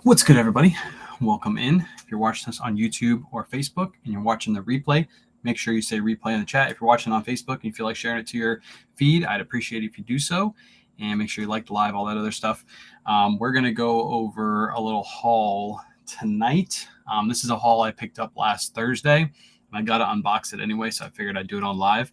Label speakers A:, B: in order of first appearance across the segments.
A: What's good, everybody? Welcome in. If you're watching this on YouTube or Facebook and you're watching the replay, make sure you say replay in the chat. If you're watching on Facebook and you feel like sharing it to your feed, I'd appreciate it if you do so. And make sure you like the live, all that other stuff. We're going to go over a little haul tonight. This is a haul I picked up last Thursday, and I got to unbox it anyway, so I figured I'd do it on live.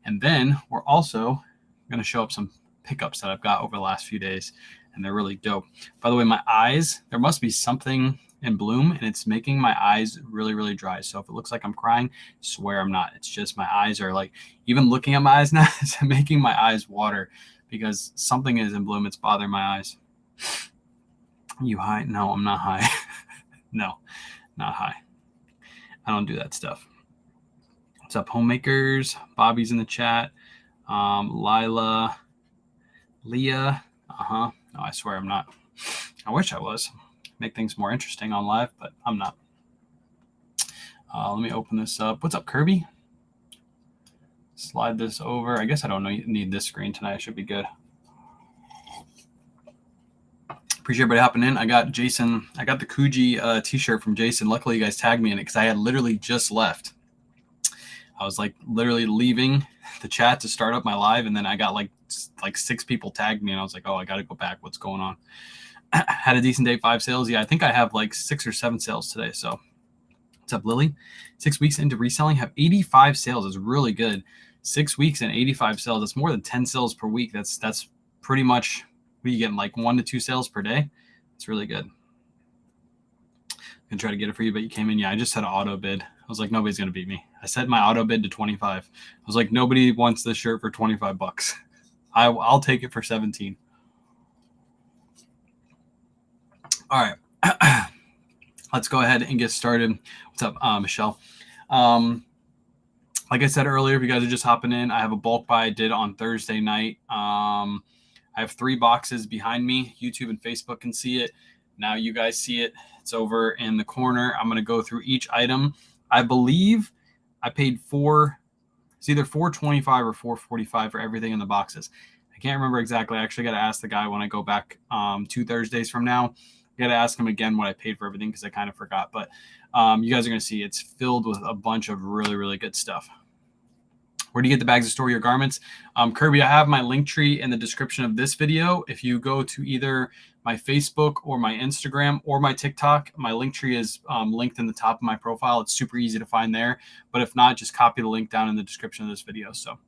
A: And then we're also going to show up some pickups that I've got over the last few days, and they're really dope. By the way, my eyes, there must be something in bloom, and it's making my eyes really, really dry. So if it looks like I'm crying, I swear I'm not. It's just my eyes are like, even looking at my eyes now, it's making my eyes water because something is in bloom. It's bothering my eyes. You high? No, I'm not high. No, not high. I don't do that stuff. What's up, homemakers? Bobby's in the chat. Lila, Leah. No, I swear I'm not. I wish I was. Make things more interesting on live, but I'm not. Let me open this up. What's up, Kirby? Slide this over. I guess I don't need this screen tonight. It should be good. Appreciate everybody hopping in. I got Jason. I got the Kuji t-shirt from Jason. Luckily, you guys tagged me in it because I had literally just left. I was like literally leaving the chat to start up my live, and then I got like 6 people tagged me, and I was like, oh, I got to go back. What's going on? Had a decent day, 5 sales. Yeah, I think I have like 6 or 7 sales today. So what's up, Lily? 6 weeks into reselling, have 85 sales. It's really good. 6 weeks and 85 sales. That's more than 10 sales per week. That's pretty much, what are you getting, like 1 to 2 sales per day? It's really good. I'm going to try to get it for you, but you came in. Yeah, I just had an auto bid. I was like, nobody's going to beat me. I set my auto bid to 25. I was like, nobody wants this shirt for 25 bucks. I'll take it for 17. All right. Let's go ahead and get started. What's up, Michelle? Like I said earlier, if you guys are just hopping in, I have a bulk buy I did on Thursday night. I have 3 boxes behind me. YouTube and Facebook can see it. Now you guys see it. It's over in the corner. I'm going to go through each item. I believe I paid it's either $4.25 or $4.45 for everything in the boxes. I can't remember exactly. I actually got to ask the guy when I go back 2 Thursdays from now. I got to ask him again what I paid for everything because I kind of forgot. But you guys are going to see it's filled with a bunch of really, really good stuff. Where do you get the bags to store your garments? Kirby, I have my link tree in the description of this video. If you go to either my Facebook or my Instagram or my TikTok, my link tree is linked in the top of my profile. It's super easy to find there. But if not, just copy the link down in the description of this video. So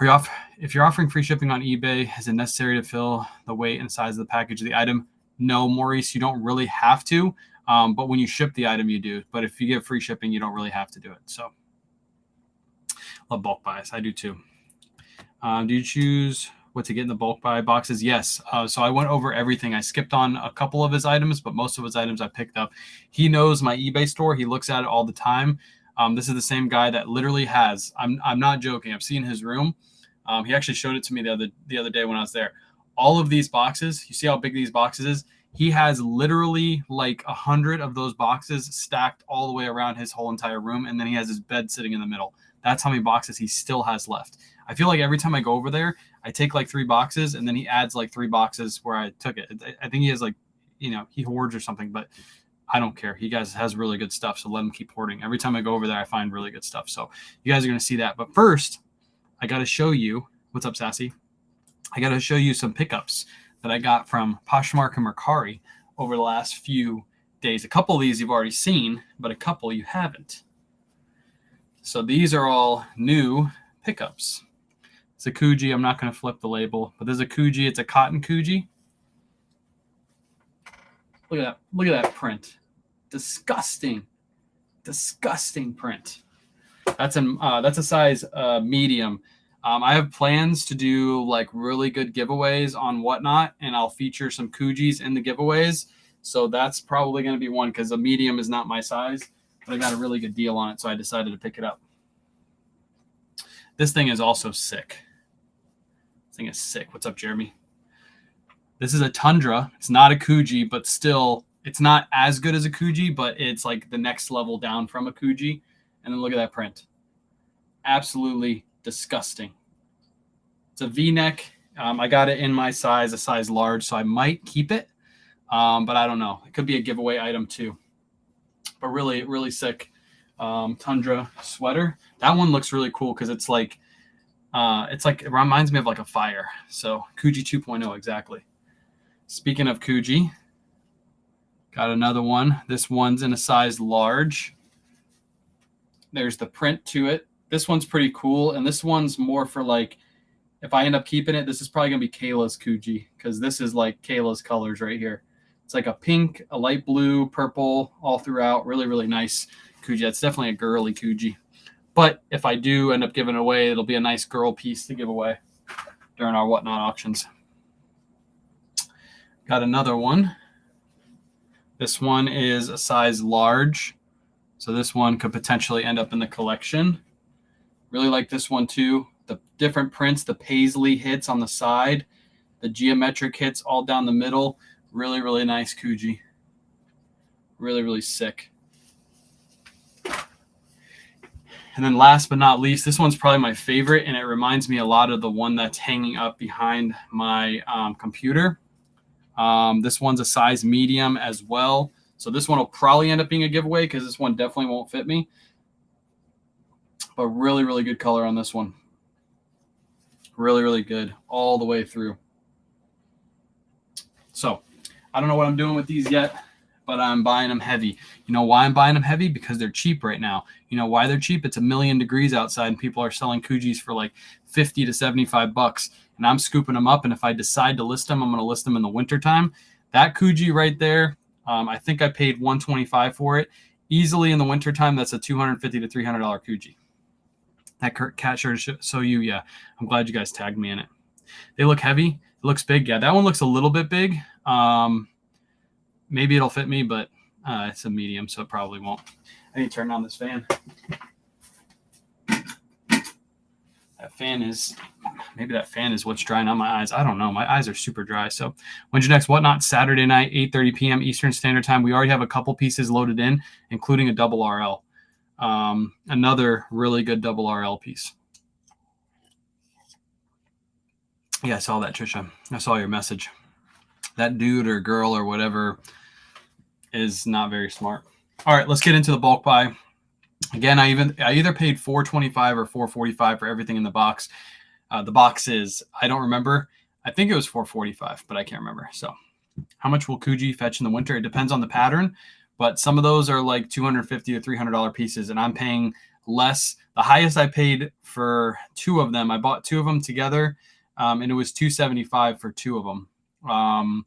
A: if you're offering free shipping on eBay, is it necessary to fill the weight and size of the package of the item? No, Maurice, you don't really have to. But when you ship the item, you do. But if you get free shipping, you don't really have to do it. So love bulk buys. I do too. Do you choose what to get in the bulk buy boxes? Yes. So I went over everything. I skipped on a couple of his items, but most of his items I picked up. He knows my eBay store. He looks at it all the time. This is the same guy that literally has, I'm not joking, I've seen his room. He actually showed it to me the other day when I was there. All of these boxes, you see how big these boxes is? He has literally like 100 of those boxes stacked all the way around his whole entire room, and then he has his bed sitting in the middle. That's how many boxes he still has left. I feel like every time I go over there, I take like 3 boxes, and then he adds like 3 boxes where I took it. I think he has like, he hoards or something, but I don't care. He guys has really good stuff, so let him keep hoarding. Every time I go over there, I find really good stuff. So you guys are going to see that. But first, I got to show you, what's up, Sassy? I got to show you some pickups that I got from Poshmark and Mercari over the last few days. A couple of these you've already seen, but a couple you haven't. So these are all new pickups. It's a Kuji. I'm not going to flip the label, but there's a Kuji. It's a cotton Kuji. Look at that. Look at that print. Disgusting. Disgusting print. That's a size medium. I have plans to do like really good giveaways on Whatnot, and I'll feature some Kujis in the giveaways. So that's probably going to be one because a medium is not my size, but I got a really good deal on it, so I decided to pick it up. This thing is also sick. This thing is sick. What's up, Jeremy? This is a Tundra. It's not a Kuji, but still, it's not as good as a Kuji, but it's like the next level down from a Kuji. And then look at that print. Absolutely disgusting. It's a V-neck. I got it in my size, a size large, so I might keep it. But I don't know. It could be a giveaway item too. But really, really sick Tundra sweater. That one looks really cool because it's like it reminds me of like a fire. So Kuji 2.0 exactly. Speaking of Kuji, got another one. This one's in a size large. There's the print to it. This one's pretty cool, and this one's more for like, if I end up keeping it, this is probably gonna be Kayla's Kuji because this is like Kayla's colors right here. It's like a pink, a light blue, purple, all throughout. Really, really nice Kuji. It's definitely a girly Kuji. But if I do end up giving it away, it'll be a nice girl piece to give away during our Whatnot auctions. Got another one. This one is a size large. So this one could potentially end up in the collection. Really like this one too. The different prints, the paisley hits on the side, the geometric hits all down the middle. Really, really nice Kuji. Really, really sick. And then last but not least, this one's probably my favorite, and it reminds me a lot of the one that's hanging up behind my computer. This one's a size medium as well. So this one will probably end up being a giveaway because this one definitely won't fit me. But really, really good color on this one. Really, really good all the way through. So I don't know what I'm doing with these yet, but I'm buying them heavy. You know why I'm buying them heavy? Because they're cheap right now. You know why they're cheap? It's 1,000,000 degrees outside and people are selling Kujis for like 50 to 75 bucks. And I'm scooping them up. And if I decide to list them, I'm going to list them in the wintertime. That Kuji right there, I think I paid $125 for it. Easily in the wintertime, that's a $250 to $300 Kuji. That cat shirt so you, yeah. I'm glad you guys tagged me in it. They look heavy. It looks big. Yeah, that one looks a little bit big. Maybe it'll fit me, but it's a medium, so it probably won't. I need to turn on this fan. Maybe that fan is what's drying on my eyes. I don't know. My eyes are super dry. So when's your next Whatnot? Saturday night, 8:30 p.m. Eastern Standard Time. We already have a couple pieces loaded in, including a double RL. Another really good double RL piece. Yeah, I saw that, Trisha. I saw your message. That dude or girl or whatever is not very smart. All right, let's get into the bulk buy. Again, I either paid $425 or $445 for everything in the box. The box is, I don't remember. I think it was $445, but I can't remember. So how much will Kuji fetch in the winter? It depends on the pattern, but some of those are like $250 to $300 pieces, and I'm paying less. The highest I paid for two of them, I bought two of them together, and it was $275 for two of them.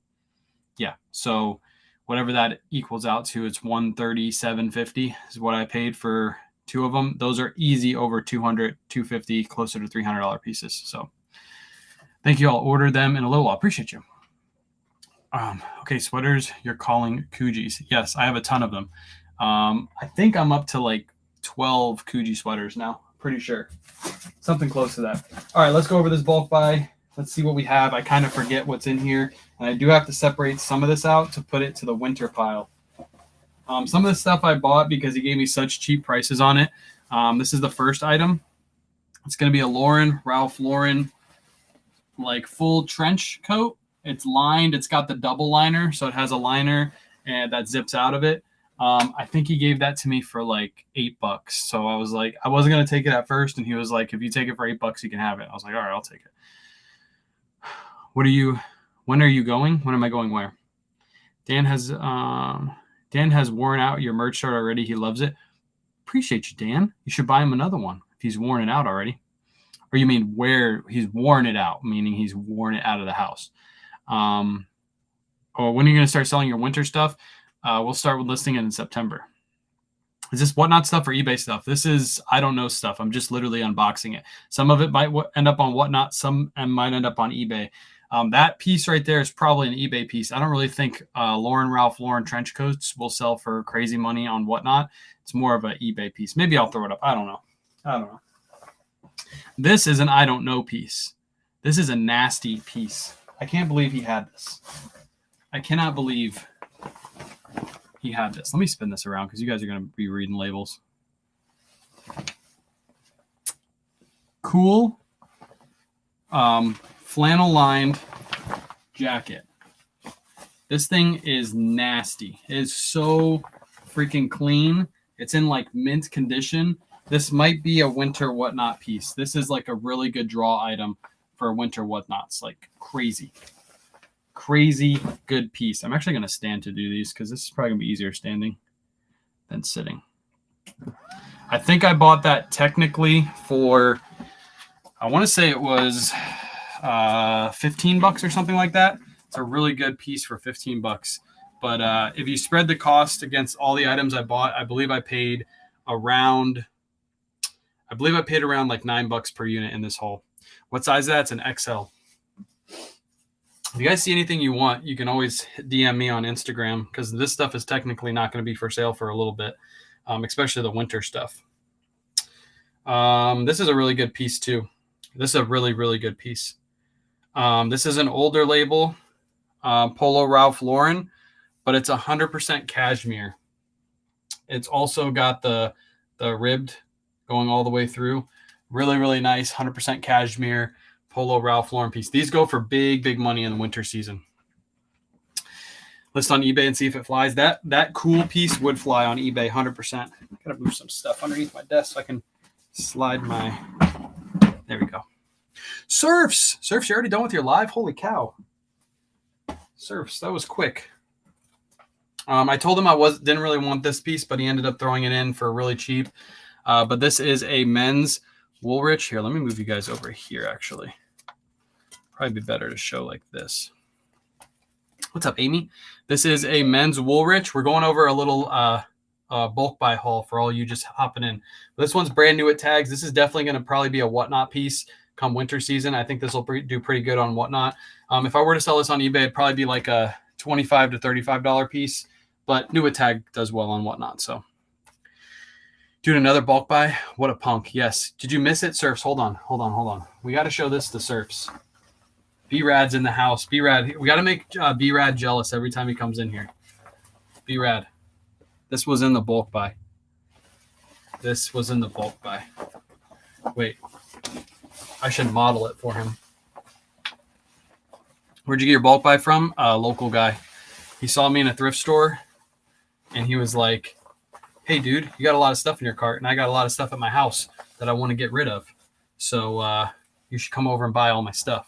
A: Yeah, so whatever that equals out to, it's $137.50 is what I paid for two of them. Those are easy over $200, $250, closer to $300 pieces. So thank you all. Ordered them in a little while. Appreciate you. Okay, sweaters you're calling Kujis. Yes, I have a ton of them. I think I'm up to like 12 Kuji sweaters now. Pretty sure. Something close to that. All right, let's go over this bulk buy. Let's see what we have. I kind of forget what's in here. And I do have to separate some of this out to put it to the winter pile. Some of the stuff I bought because he gave me such cheap prices on it. This is the first item. It's going to be a Ralph Lauren, like full trench coat. It's lined. It's got the double liner. So it has a liner and that zips out of it. I think he gave that to me for like $8. So I was like, I wasn't going to take it at first. And he was like, if you take it for $8, you can have it. I was like, all right, I'll take it. When are you going? When am I going where? Dan has worn out your merch shirt already. He loves it. Appreciate you, Dan. You should buy him another one if he's worn it out already. Or you mean where he's worn it out, meaning he's worn it out of the house. Or when are you going to start selling your winter stuff? We'll start with listing it in September. Is this Whatnot stuff or eBay stuff? This is, I don't know stuff. I'm just literally unboxing it. Some of it might end up on Whatnot. Some might end up on eBay. That piece right there is probably an eBay piece. I don't really think Ralph Lauren trench coats will sell for crazy money on Whatnot. It's more of an eBay piece. Maybe I'll throw it up. I don't know. This is an I don't know piece. This is a nasty piece. I can't believe he had this. I cannot believe he had this. Let me spin this around because you guys are going to be reading labels. Cool. Flannel lined jacket. This thing is nasty. It is so freaking clean. It's in like mint condition. This might be a winter whatnot piece. This is like a really good draw item for winter whatnots. Like crazy good piece. I'm actually going to stand to do these because this is probably going to be easier standing than sitting. I think I bought that technically for, I want to say it was $15 or something like that. It's a really good piece for $15. But if you spread the cost against all the items I bought, I believe I paid around like $9 per unit in this haul. What size is that? It's an XL. If you guys see anything you want, you can always DM me on Instagram because this stuff is technically not going to be for sale for a little bit, especially the winter stuff. This is a really good piece too. This is a really, really good piece. This is an older label, Polo Ralph Lauren, but it's 100% cashmere. It's also got the ribbed going all the way through. Really, really nice, 100% cashmere Polo Ralph Lauren piece. These go for big money in the winter season. List on eBay and see if it flies. That cool piece would fly on eBay 100%. Gotta move some stuff underneath my desk so I can slide my. There we go. Surfs, you're already done with your live? Holy cow. Surfs, that was quick. I told him didn't really want this piece, but he ended up throwing it in for really cheap. But this is a men's Woolrich. Here, let me move you guys over here, actually. Probably be better to show like this. What's up, Amy? This is a men's Woolrich. We're going over a little bulk buy haul for all you just hopping in. This one's brand new at Tags. This is definitely going to probably be a whatnot piece come winter season. I think this will do pretty good on whatnot. If I were to sell this on eBay, it'd probably be like a $25 to $35 piece, but new at Tag does well on whatnot. So doing another bulk buy. What a punk. Yes. Did you miss it? Surfs. Hold on. We got to show this to Surfs. B-Rad's in the house. B-Rad. We got to make B-Rad jealous every time he comes in here. B-Rad. This was in the bulk buy. Wait. I should model it for him. Where'd you get your bulk buy from? A local guy. He saw me in a thrift store, and he was like, hey, dude, you got a lot of stuff in your cart, and I got a lot of stuff at my house that I want to get rid of. So you should come over and buy all my stuff.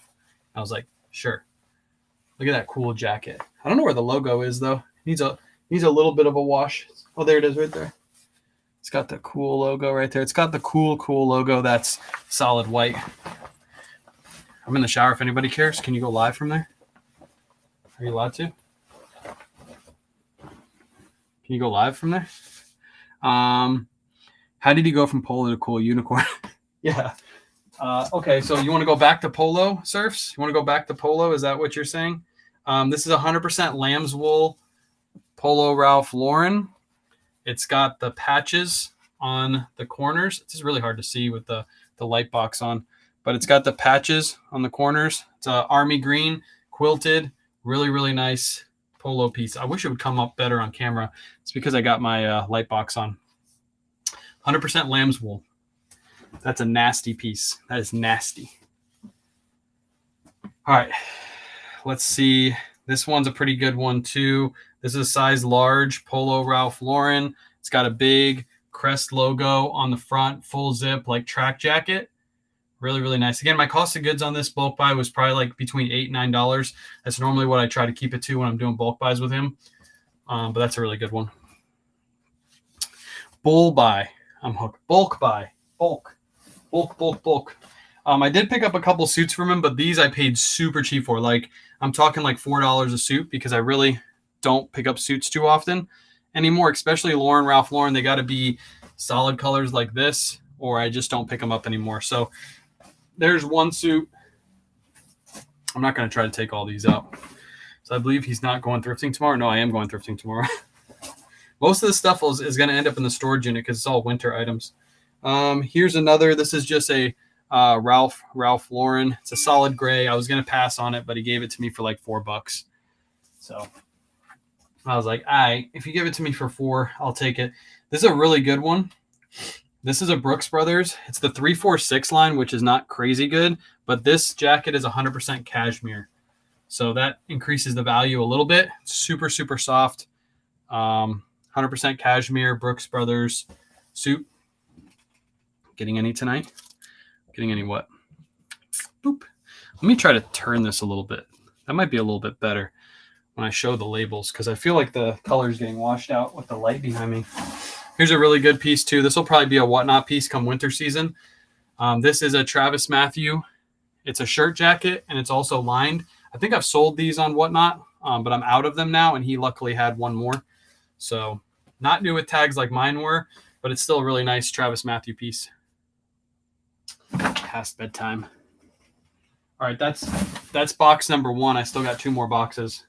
A: I was like, sure. Look at that cool jacket. I don't know where the logo is, though. It needs a little bit of a wash. Oh, there it is right there. It's got the cool logo right there. It's got the cool logo that's solid white. I'm in the shower if anybody cares. Can you go live from there? Are you allowed to? Can you go live from there? How did you go from Polo to cool unicorn? Yeah. Okay, so you want to go back to Polo, Surfs? You want to go back to Polo? Is that what you're saying? This is 100% lamb's wool Polo Ralph Lauren. It's got the patches on the corners. It's just really hard to see with the light box on, but it's got the patches on the corners. It's army green, quilted, really, really nice Polo piece. I wish it would come up better on camera. It's because I got my light box on. 100% lamb's wool. That's a nasty piece. That is nasty. All right. Let's see. This one's a pretty good one too. This is a size large Polo Ralph Lauren. It's got a big crest logo on the front, full zip, like track jacket. Really, really nice. Again, my cost of goods on this bulk buy was probably like between $8 and $9. That's normally what I try to keep it to when I'm doing bulk buys with him. But that's a really good one. Bull buy. I'm hooked. Bulk buy. Bulk. I did pick up a couple suits from him, but these I paid super cheap for. Like, I'm talking like $4 a suit because I really don't pick up suits too often anymore, especially Ralph Lauren. They got to be solid colors like this, or I just don't pick them up anymore. So there's one suit. I'm not going to try to take all these out. So I believe he's not going thrifting tomorrow. No, I am going thrifting tomorrow. Most of the stuff is going to end up in the storage unit because it's all winter items. Here's another. This is just a Ralph Lauren. It's a solid gray. I was going to pass on it, but he gave it to me for like $4. So I was like, all right, if you give it to me for $4, I'll take it. This is a really good one. This is a Brooks Brothers. It's the 346 line, which is not crazy good, but this jacket is 100% cashmere. So that increases the value a little bit. Super, super soft. 100% cashmere, Brooks Brothers suit. Getting any tonight? Getting any what? Boop. Let me try to turn this a little bit. That might be a little bit better when I show the labels, because I feel like the color is getting washed out with the light behind me. Here's a really good piece too. This will probably be a Whatnot piece come winter season. This is a Travis Matthew. It's a shirt jacket, and it's also lined. I think I've sold these on Whatnot, but I'm out of them now, and he luckily had one more. So not new with tags like mine were, but it's still a really nice Travis Matthew piece. Past bedtime. All right, that's box number 1. I still got 2 more boxes.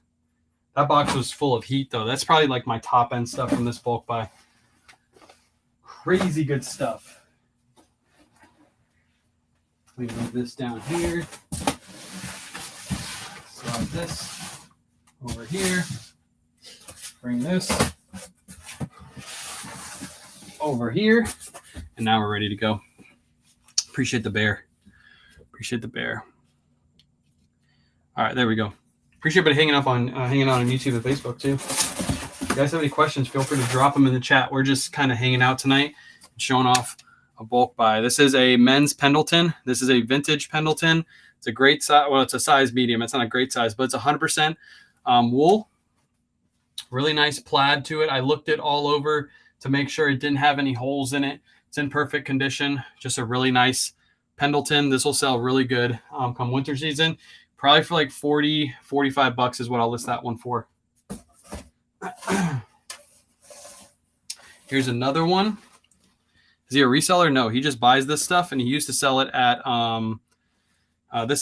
A: That box was full of heat, though. That's probably like my top end stuff from this bulk buy. Crazy good stuff. We move this down here. Slide this over here. Bring this over here. And now we're ready to go. Appreciate the bear. Appreciate the bear. All right, there we go. Appreciate everybody hanging out on YouTube and Facebook too. If you guys have any questions, feel free to drop them in the chat. We're just kind of hanging out tonight, showing off a bulk buy. This is a men's Pendleton. This is a vintage Pendleton. It's a great size. Well, it's a size medium. It's not a great size, but it's 100% wool. Really nice plaid to it. I looked it all over to make sure it didn't have any holes in it. It's in perfect condition. Just a really nice Pendleton. This will sell really good come winter season. Probably for like 40, 45 bucks is what I'll list that one for. Here's another one. Is he a reseller? No, he just buys this stuff, and he used to sell it at this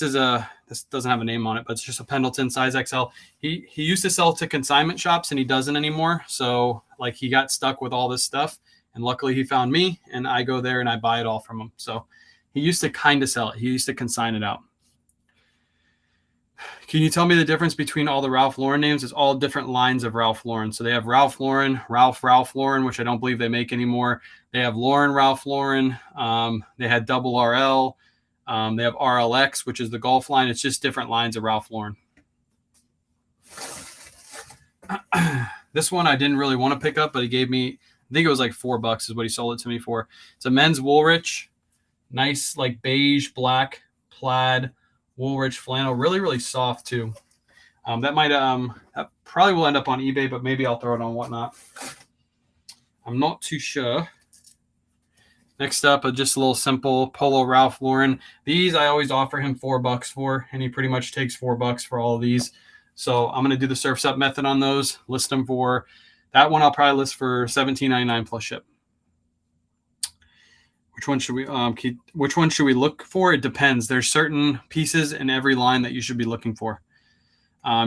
A: doesn't have a name on it, but it's just a Pendleton size XL. He used to sell to consignment shops, and he doesn't anymore. So like he got stuck with all this stuff, and luckily he found me, and I go there and I buy it all from him. So he used to kind of sell it. He used to consign it out. Can you tell me the difference between all the Ralph Lauren names? It's all different lines of Ralph Lauren. So they have Ralph Lauren, Ralph Lauren, which I don't believe they make anymore. They have Lauren Ralph Lauren. They had double RL. They have RLX, which is the golf line. It's just different lines of Ralph Lauren. This one I didn't really want to pick up, but he gave me, I think it was like $4 is what he sold it to me for. It's a men's Woolrich. Nice like beige, black, plaid. Woolrich flannel, really, really soft too. That probably will end up on eBay, but maybe I'll throw it on Whatnot. I'm not too sure. Next up, just a little simple Polo Ralph Lauren. These I always offer him $4 for, and he pretty much takes $4 for all of these. So I'm gonna do the Surf's Up method on those. List them for that one. I'll probably list for $17.99 plus ship. Which one should we look for? It depends. There's certain pieces in every line that you should be looking for.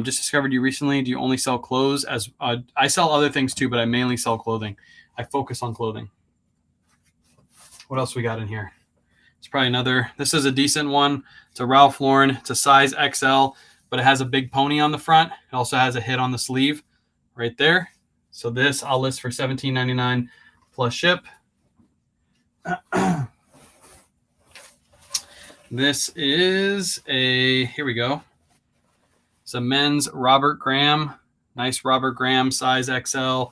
A: Just discovered you recently. Do you only sell clothes? As I sell other things too, but I mainly sell clothing. I focus on clothing. What else we got in here? It's probably another. This is a decent one. It's a Ralph Lauren. It's a size XL, but it has a big pony on the front. It also has a hit on the sleeve right there. So this I'll list for $17.99 plus ship. This is here we go. It's a men's Robert Graham. Nice Robert Graham size XL.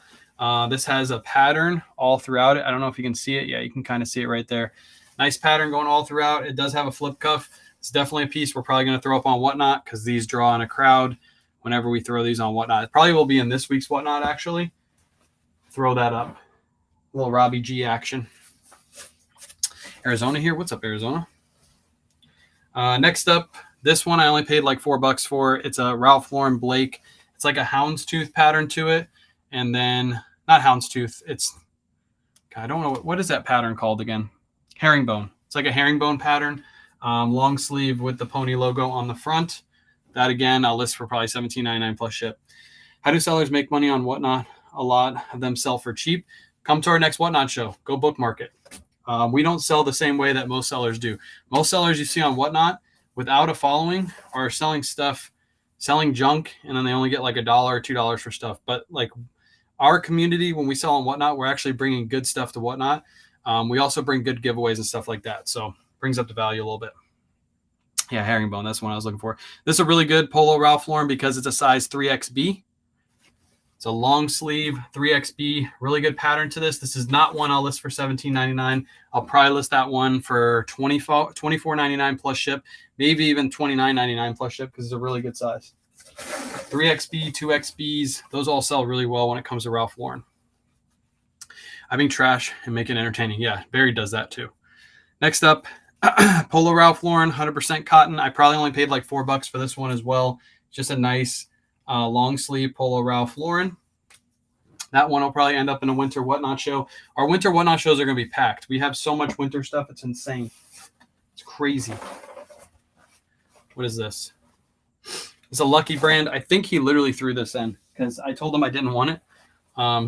A: This has a pattern all throughout it. I don't know if you can see it. Yeah, you can kind of see it right there. Nice pattern going all throughout. It does have a flip cuff. It's definitely a piece we're probably going to throw up on Whatnot because these draw in a crowd whenever we throw these on Whatnot. It probably will be in this week's Whatnot, actually. Throw that up. A little Robbie G action. Arizona here. What's up, Arizona? Next up, this one I only paid like $4 for. It's a Ralph Lauren Blake. It's like a houndstooth pattern to it. And then, not houndstooth. It's, I don't know. What is that pattern called again? Herringbone. It's like a herringbone pattern. Long sleeve with the pony logo on the front. That again, I'll list for probably $17.99 plus ship. How do sellers make money on Whatnot? A lot of them sell for cheap. Come to our next Whatnot show. Go bookmark it. We don't sell the same way that most sellers do. Most sellers you see on Whatnot without a following are selling junk, and then they only get like $1 or $2 for stuff. But like our community, when we sell on Whatnot, we're actually bringing good stuff to Whatnot. We also bring good giveaways and stuff like that. So brings up the value a little bit. Yeah, herringbone. That's the one I was looking for. This is a really good Polo Ralph Lauren because it's a size 3XB. It's a long sleeve 3XB. Really good pattern to this. This is not one I'll list for $17.99. I'll probably list that one for $24.99 plus ship, maybe even $29.99 plus ship because it's a really good size. 3XB, 2XBs, those all sell really well when it comes to Ralph Lauren. I mean, trash and make it entertaining. Yeah, Barry does that too. Next up, Polo Ralph Lauren, 100% cotton. I probably only paid like $4 for this one as well. Just a nice long sleeve Polo Ralph Lauren. That one will probably end up in a winter whatnot show. Our winter whatnot shows are going to be packed. We have so much winter stuff. It's insane. It's crazy. What is this? It's a Lucky brand. I think he literally threw this in because I told him I didn't want it.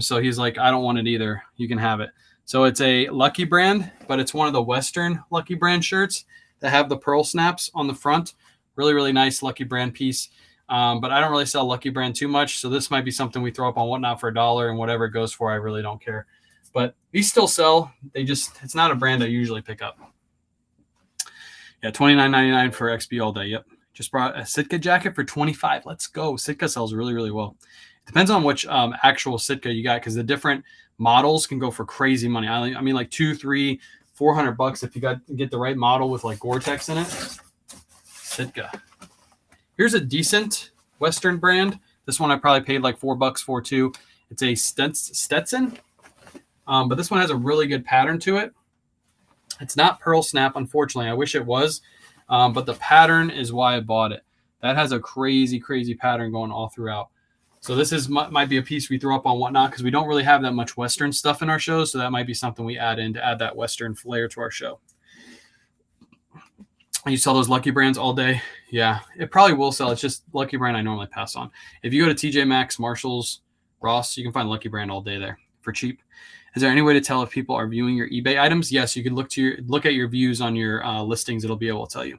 A: So he's like, I don't want it either. You can have it. So it's a Lucky brand, but it's one of the Western Lucky brand shirts that have the pearl snaps on the front. Really, really nice Lucky brand piece. But I don't really sell Lucky brand too much. So this might be something we throw up on Whatnot for $1, and whatever it goes for, I really don't care. But these still sell. It's not a brand I usually pick up. Yeah, $29.99 for XB all day. Yep. Just brought a Sitka jacket for $25. Let's go. Sitka sells really, really well. Depends on which actual Sitka you got, because the different models can go for crazy money. I mean, like $200, $300, $400 if you get the right model with like Gore-Tex in it. Sitka. Here's a decent Western brand. This one I probably paid like $4 for too. It's a Stetson, but this one has a really good pattern to it. It's not pearl snap, unfortunately. I wish it was. But the pattern is why I bought it. That has a crazy, crazy pattern going all throughout. So this might be a piece we throw up on Whatnot because we don't really have that much Western stuff in our shows. So that might be something we add in to add that Western flair to our show. You sell those Lucky brands all day? Yeah, it probably will sell. It's just Lucky brand I normally pass on. If you go to TJ Maxx, Marshalls, Ross, you can find Lucky brand all day there for cheap. Is there any way to tell if people are viewing your eBay items? Yes, you can look at your views on your listings. It'll be able to tell you.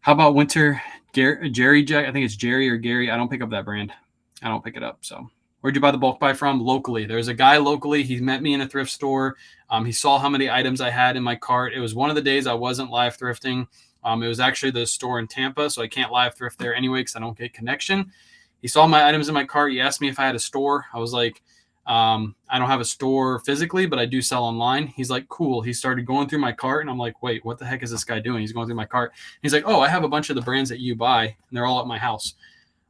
A: How about winter Jerry Jack? I think it's Jerry or Gary. I don't pick up that brand. I don't pick it up. So where'd you buy the bulk buy from? Locally. There's a guy locally. He met me in a thrift store. He saw how many items I had in my cart. It was one of the days I wasn't live thrifting. It was actually the store in Tampa, so I can't live thrift there anyway because I don't get connection. He saw my items in my cart. He asked me if I had a store. I was like, I don't have a store physically, but I do sell online. He's like, cool. He started going through my cart, and I'm like, wait, what the heck is this guy doing? He's going through my cart. He's like, oh, I have a bunch of the brands that you buy, and they're all at my house.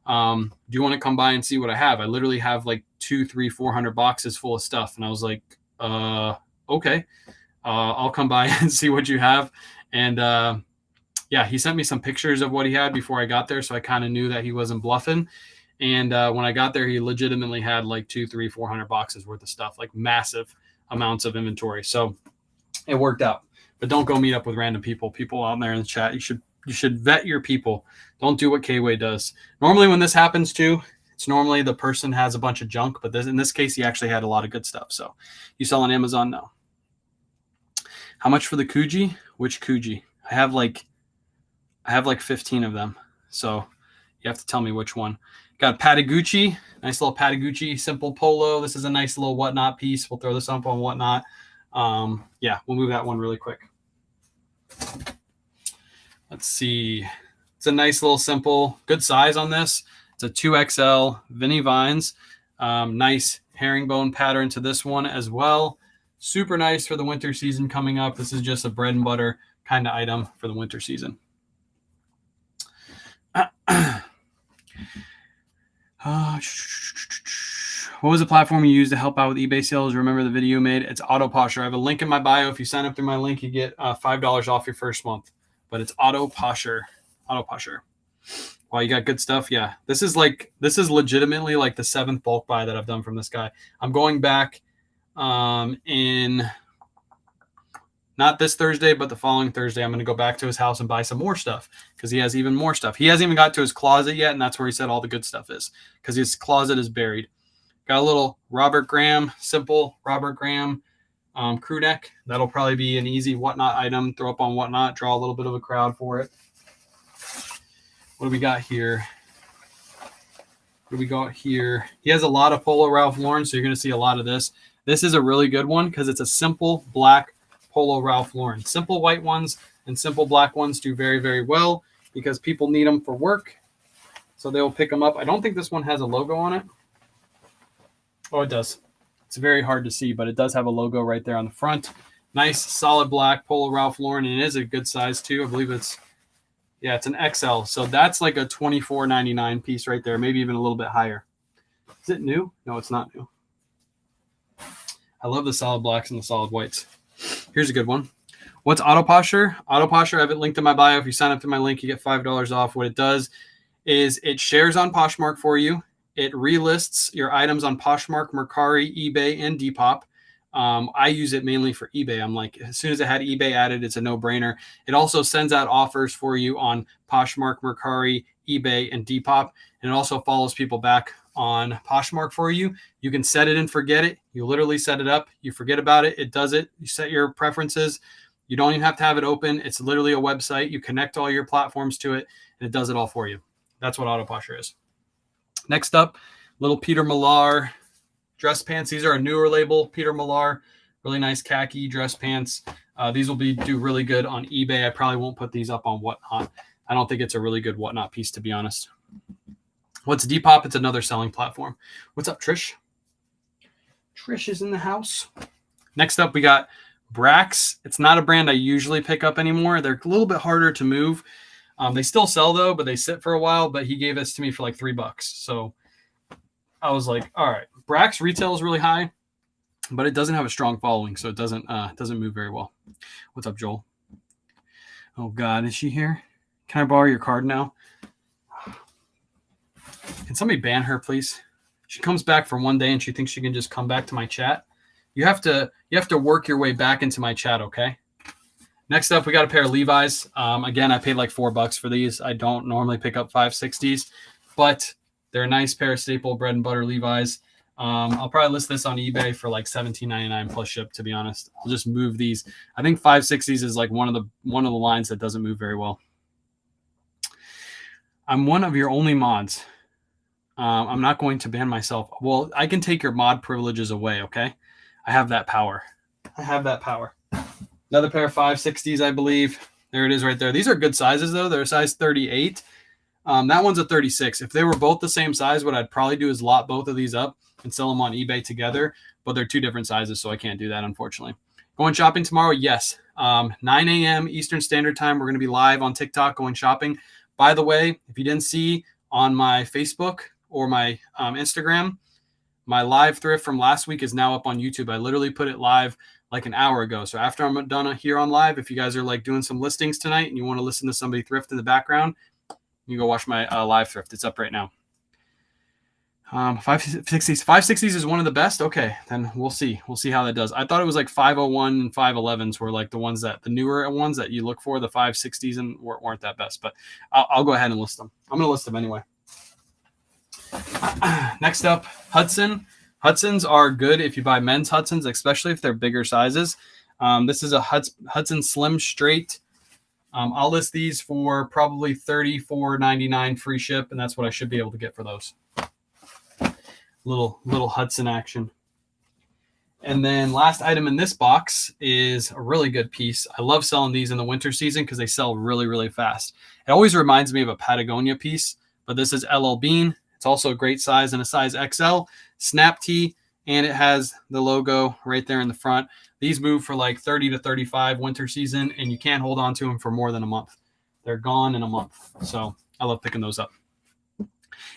A: Do you want to come by and see what I have? I literally have like 200, 300, 400 boxes full of stuff. And I was like, okay, I'll come by and see what you have. And, yeah, he sent me some pictures of what he had before I got there. So I kind of knew that he wasn't bluffing. And, when I got there, he legitimately had like 200, 300, 400 boxes worth of stuff, like massive amounts of inventory. So it worked out, but don't go meet up with random people out there in the chat. You should vet your people. Don't do what K-Way does. Normally when this happens too, it's normally the person has a bunch of junk, but in this case, he actually had a lot of good stuff. So you sell on Amazon? No. How much for the Kuji? Which Kuji? I have like 15 of them. So you have to tell me which one. Got Patagucci, nice little Patagucci simple polo. This is a nice little Whatnot piece. We'll throw this up on Whatnot. Yeah, we'll move that one really quick. Let's see. It's a nice little simple, good size on this. It's a 2XL Vinnie Vines. Nice herringbone pattern to this one as well. Super nice for the winter season coming up. This is just a bread and butter kind of item for the winter season. What was the platform you used to help out with eBay sales? Remember the video you made? It's Autoposher. I have a link in my bio. If you sign up through my link, you get $5 off your first month. But it's Autoposher. Wow, you got good stuff. Yeah, this is legitimately like the 7th bulk buy that I've done from this guy. I'm going back in not this Thursday, but the following Thursday. I'm going to go back to his house and buy some more stuff because he has even more stuff. He hasn't even got to his closet yet, and that's where he said all the good stuff is because his closet is buried. Got a little Robert Graham, simple Robert Graham crew neck. That'll probably be an easy Whatnot item. Throw up on Whatnot, draw a little bit of a crowd for it. What do we got here? He has a lot of Polo Ralph Lauren, so you're going to see a lot of this. This is a really good one because it's a simple black Polo Ralph Lauren. Simple white ones, and simple black ones do very, very well because people need them for work. So they'll pick them up. I don't think this one has a logo on it. Oh, it does. It's very hard to see, but it does have a logo right there on the front. Nice, solid black Polo Ralph Lauren, and it is a good size too. I believe it's an XL. So that's like a $24.99 piece right there, maybe even a little bit higher. Is it new? No, it's not new. I love the solid blacks and the solid whites. Here's a good one. What's Auto Posture? Auto Posture, I have it linked in my bio. If you sign up to my link, you get $5 off. What it does is it shares on Poshmark for you. It relists your items on Poshmark, Mercari, eBay, and Depop. I use it mainly for eBay. I'm like, as soon as it had eBay added, it's a no-brainer. It also sends out offers for you on Poshmark, Mercari, eBay, and Depop. And it also follows people back on Poshmark for you. You can set it and forget it. You literally set it up. You forget about it. It does it. You set your preferences. You don't even have to have it open. It's literally a website. You connect all your platforms to it, and it does it all for you. That's what Auto Posture is. Next up, little Peter Millar dress pants. These are a newer label, Peter Millar. Really nice khaki dress pants. These will do really good on eBay. I probably won't put these up on Whatnot. I don't think it's a really good Whatnot piece, to be honest. What's Depop? It's another selling platform. What's up, Trish? Trish is in the house. Next up, we got Brax. It's not a brand I usually pick up anymore. They're a little bit harder to move. They still sell though, but they sit for a while. But he gave this to me for like $3. So I was like, all right. Brax retail is really high, but it doesn't have a strong following, so it doesn't move very well. What's up, Joel? Oh God, is she here? Can I borrow your card now? Can somebody ban her, please? She comes back for one day and she thinks she can just come back to my chat. You have to work your way back into my chat, okay? Next up, we got a pair of Levi's. Again, I paid like $4 for these. I don't normally pick up 560s, but they're a nice pair of staple bread and butter Levi's. I'll probably list this on eBay for like $17.99 plus ship, to be honest. I'll just move these. I think 560s is like one of the lines that doesn't move very well. I'm one of your only mods. I'm not going to ban myself. Well, I can take your mod privileges away, okay? I have that power. Another pair of 560s, I believe. There it is right there. These are good sizes, though. They're size 38. That one's a 36. If they were both the same size, what I'd probably do is lot both of these up and sell them on eBay together. But they're two different sizes, so I can't do that, unfortunately. Going shopping tomorrow? Yes. 9 a.m. Eastern Standard Time. We're going to be live on TikTok going shopping. By the way, if you didn't see on my Facebook or my Instagram, my live thrift from last week is now up on YouTube. I literally put it live like an hour ago. So after I'm done here on live, if you guys are like doing some listings tonight and you want to listen to somebody thrift in the background, you go watch my live thrift. It's up right now. 560s is one of the best. Okay, then we'll see. We'll see how that does. I thought it was like 501 and 511s were like the newer ones that you look for. The 560s and weren't that best, but I'll go ahead and list them. I'm going to list them anyway. Next up, Hudson. Hudsons are good if you buy men's Hudsons, especially if they're bigger sizes. This is a Hudson Slim Straight. I'll list these for probably $34.99 free ship, and that's what I should be able to get for those. Little Hudson action. And then last item in this box is a really good piece. I love selling these in the winter season because they sell really, really fast. It always reminds me of a Patagonia piece, but this is LL Bean. It's also a great size and a size XL. Snap tee, and it has the logo right there in the front. These move for like 30 to 35 winter season, and you can't hold on to them for more than a month. They're gone in a month. So I love picking those up.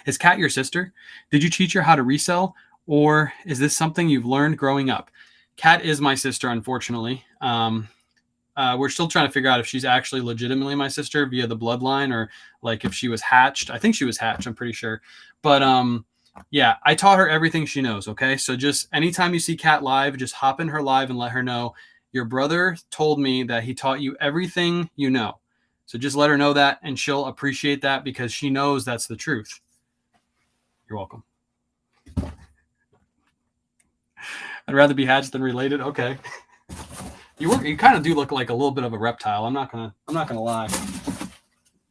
A: Is Kat your sister? Did you teach her how to resell, or is this something you've learned growing up? Kat is my sister, unfortunately. We're still trying to figure out if she's actually legitimately my sister via the bloodline, or like if she was hatched. I think she was hatched, I'm pretty sure. But yeah, I taught her everything she knows, okay? So just anytime you see Kat live, just hop in her live and let her know, your brother told me that he taught you everything you know. So just let her know that, and she'll appreciate that because she knows that's the truth. You're welcome. I'd rather be hatched than related. Okay. You kind of do look like a little bit of a reptile. I'm not gonna lie.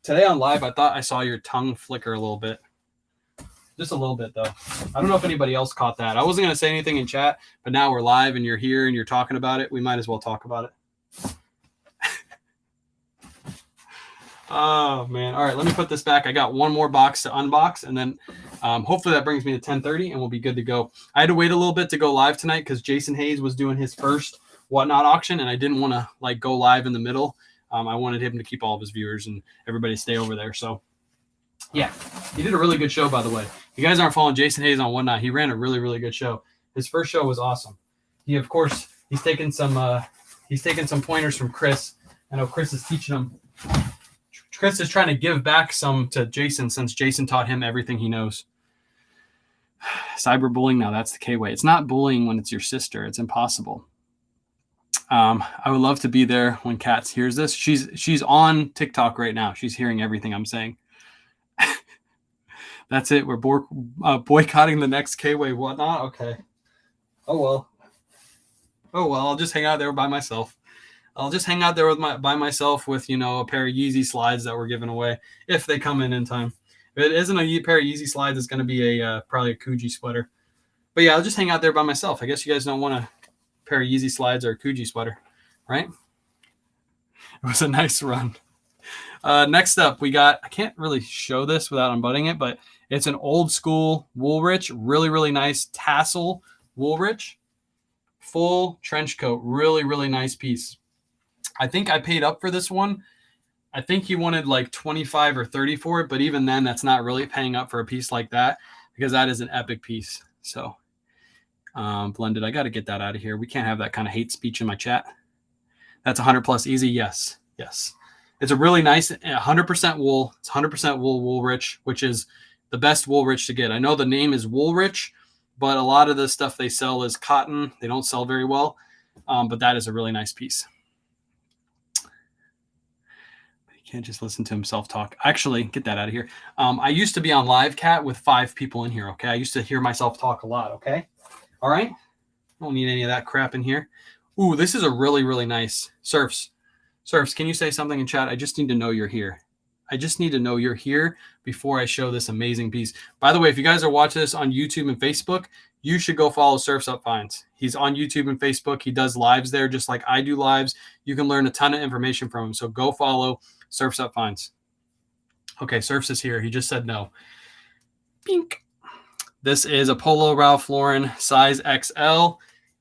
A: Today on live, I thought I saw your tongue flicker a little bit. Just a little bit, though. I don't know if anybody else caught that. I wasn't going to say anything in chat, but now we're live and you're here and you're talking about it. We might as well talk about it. Oh man. All right, let me put this back. I got one more box to unbox, and then hopefully that brings me to 10:30 and we'll be good to go. I had to wait a little bit to go live tonight because Jason Hayes was doing his first Whatnot auction, and I didn't want to like go live in the middle. I wanted him to keep all of his viewers and everybody stay over there. So yeah, he did a really good show, by the way. If you guys aren't following Jason Hayes on Whatnot, he ran a really, really good show. His first show was awesome. He, of course, he's taken some pointers from Chris. I know Chris is teaching him. Chris is trying to give back some to Jason since Jason taught him everything he knows. Cyberbullying, now that's the K-way. It's not bullying when it's your sister. It's impossible. I would love to be there when Katz hears this. She's on TikTok right now. She's hearing everything I'm saying. That's it. We're boycotting the next K-way Whatnot. Okay. Oh well. I'll just hang out there by myself. By myself with, a pair of Yeezy slides that we're giving away if they come in time. If it isn't a pair of Yeezy slides, it's going to be probably a Coogee sweater. But yeah, I'll just hang out there by myself. I guess you guys don't want a pair of Yeezy slides or a Coogee sweater, right? It was a nice run. Next up, we got, I can't really show this without unbuttoning it, but it's an old school Woolrich, really, really nice tassel Woolrich, full trench coat, really, really nice piece. I think I paid up for this one. I think he wanted like 25 or 30 for it, but even then, that's not really paying up for a piece like that because that is an epic piece. So, Blended, I got to get that out of here. We can't have that kind of hate speech in my chat. That's 100 plus easy. Yes. It's a really nice 100% wool. It's 100% wool Woolrich, which is the best Woolrich to get. I know the name is Woolrich, but a lot of the stuff they sell is cotton. They don't sell very well, but that is a really nice piece. Can't just listen to himself talk. Actually, get that out of here. I used to be on Live Cat with 5 people in here, okay? I used to hear myself talk a lot, okay? All right? Don't need any of that crap in here. Ooh, this is a really, really nice. Surfs, can you say something in chat? I just need to know you're here. I just need to know you're here before I show this amazing piece. By the way, if you guys are watching this on YouTube and Facebook, you should go follow Surfs Up Finds. He's on YouTube and Facebook. He does lives there just like I do lives. You can learn a ton of information from him. So go follow Surfs Up Finds. Okay, Surfs is here. He just said no. Pink. This is a Polo Ralph Lauren size XL.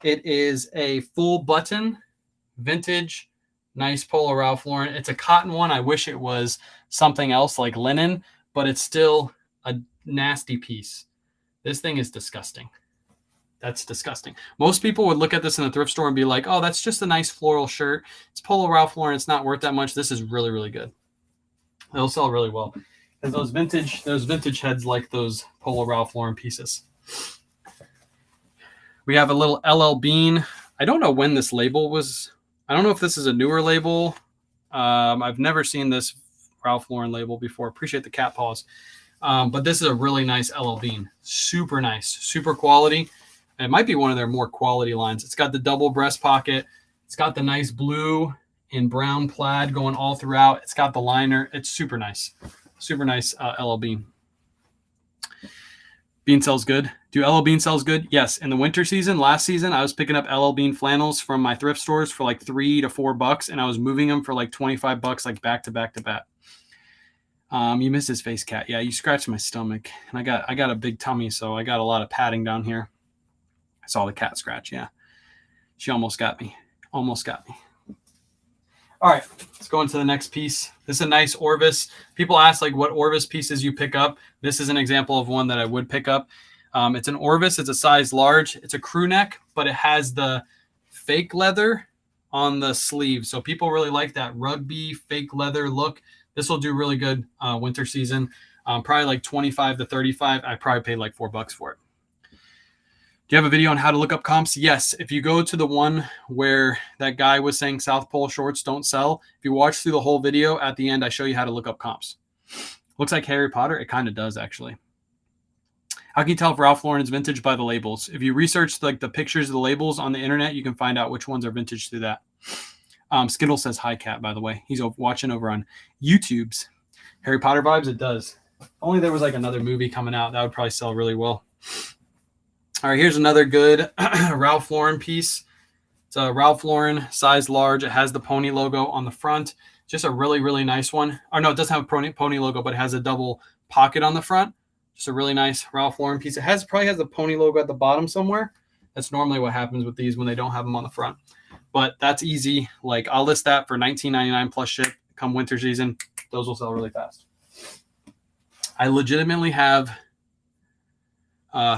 A: It is a full button, vintage, nice Polo Ralph Lauren. It's a cotton one. I wish it was something else like linen, but it's still a nasty piece. This thing is disgusting. That's disgusting. Most people would look at this in a thrift store and be like, oh, that's just a nice floral shirt. It's Polo Ralph Lauren. It's not worth that much. This is really, really good. It'll sell really well. Because those vintage heads like those Polo Ralph Lauren pieces. We have a little LL Bean. I don't know when this label was. I don't know if this is a newer label. I've never seen this Ralph Lauren label before. Appreciate the cat paws. But this is a really nice LL Bean. Super nice. Super quality. It might be one of their more quality lines. It's got the double breast pocket. It's got the nice blue and brown plaid going all throughout. It's got the liner. It's super nice. Super nice LL Bean. Bean sells good. Do LL Bean sells good? Yes. In the winter season, last season, I was picking up LL Bean flannels from my thrift stores for like $3 to $4, and I was moving them for like $25, like back to back to back. You missed his face, Cat. Yeah, you scratched my stomach, and I got a big tummy, so I got a lot of padding down here. I saw the cat scratch. Yeah, she almost got me. Almost got me. All right, let's go into the next piece. This is a nice Orvis. People ask like what Orvis pieces you pick up. This is an example of one that I would pick up. It's an Orvis. It's a size large. It's a crew neck, but it has the fake leather on the sleeve. So people really like that rugby fake leather look. This will do really good winter season. Probably like 25 to 35. I probably paid like $4 for it. Do you have a video on how to look up comps? Yes. If you go to the one where that guy was saying South Pole shorts don't sell, if you watch through the whole video, at the end, I show you how to look up comps. Looks like Harry Potter. It kind of does, actually. How can you tell if Ralph Lauren is vintage? By the labels. If you research like the pictures of the labels on the internet, you can find out which ones are vintage through that. Skittle says hi, Cat, by the way. He's watching over on YouTube's. Harry Potter vibes? It does. If only there was like another movie coming out. That would probably sell really well. All right, here's another good Ralph Lauren piece. It's a Ralph Lauren size large. It has the pony logo on the front. Just a really, really nice one. Or no, it doesn't have a pony logo, but it has a double pocket on the front. Just a really nice Ralph Lauren piece. It probably has the pony logo at the bottom somewhere. That's normally what happens with these when they don't have them on the front. But that's easy. Like, I'll list that for $19.99 plus ship. Come winter season, those will sell really fast. I legitimately have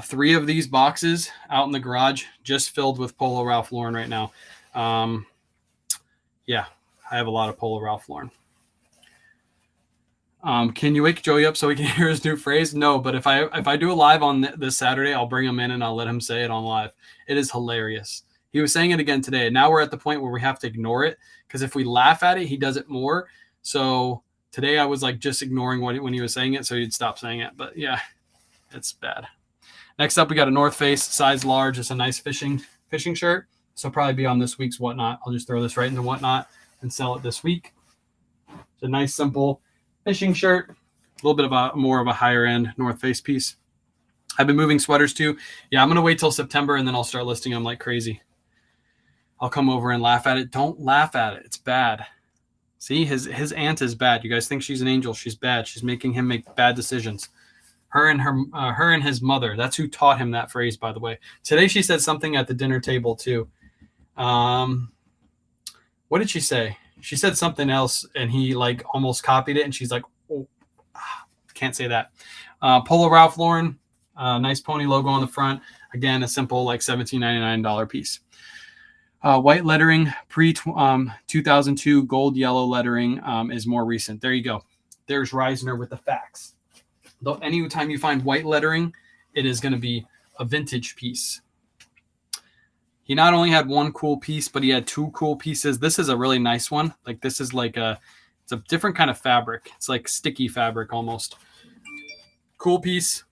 A: 3 of these boxes out in the garage just filled with Polo Ralph Lauren right now. Yeah, I have a lot of Polo Ralph Lauren. Can you wake Joey up so he can hear his new phrase? No, but if I do a live on this Saturday, I'll bring him in and I'll let him say it on live. It is hilarious. He was saying it again today. Now we're at the point where we have to ignore it, because if we laugh at it, he does it more. So today I was like just ignoring when he was saying it, so he'd stop saying it. But yeah, it's bad. Next up, we got a North Face size large. It's a nice fishing shirt. So it'll probably be on this week's Whatnot. I'll just throw this right into Whatnot and sell it this week. It's a nice, simple fishing shirt. A little bit of more of a higher end North Face piece. I've been moving sweaters too. Yeah, I'm going to wait till September and then I'll start listing them like crazy. I'll come over and laugh at it. Don't laugh at it. It's bad. See, his aunt is bad. You guys think she's an angel. She's bad. She's making him make bad decisions. Her and his mother. That's who taught him that phrase, by the way. Today she said something at the dinner table too. What did she say? She said something else and he like almost copied it. And she's like, oh, can't say that. Polo Ralph Lauren, nice pony logo on the front. Again, a simple like $17.99 piece. White lettering, pre-2002 gold yellow lettering is more recent. There you go. There's Reisner with the facts. Though anytime you find white lettering, it is going to be a vintage piece. He not only had one cool piece, but he had 2 cool pieces. This is a really nice one. Like, this is like it's a different kind of fabric. It's like sticky fabric almost. Cool piece.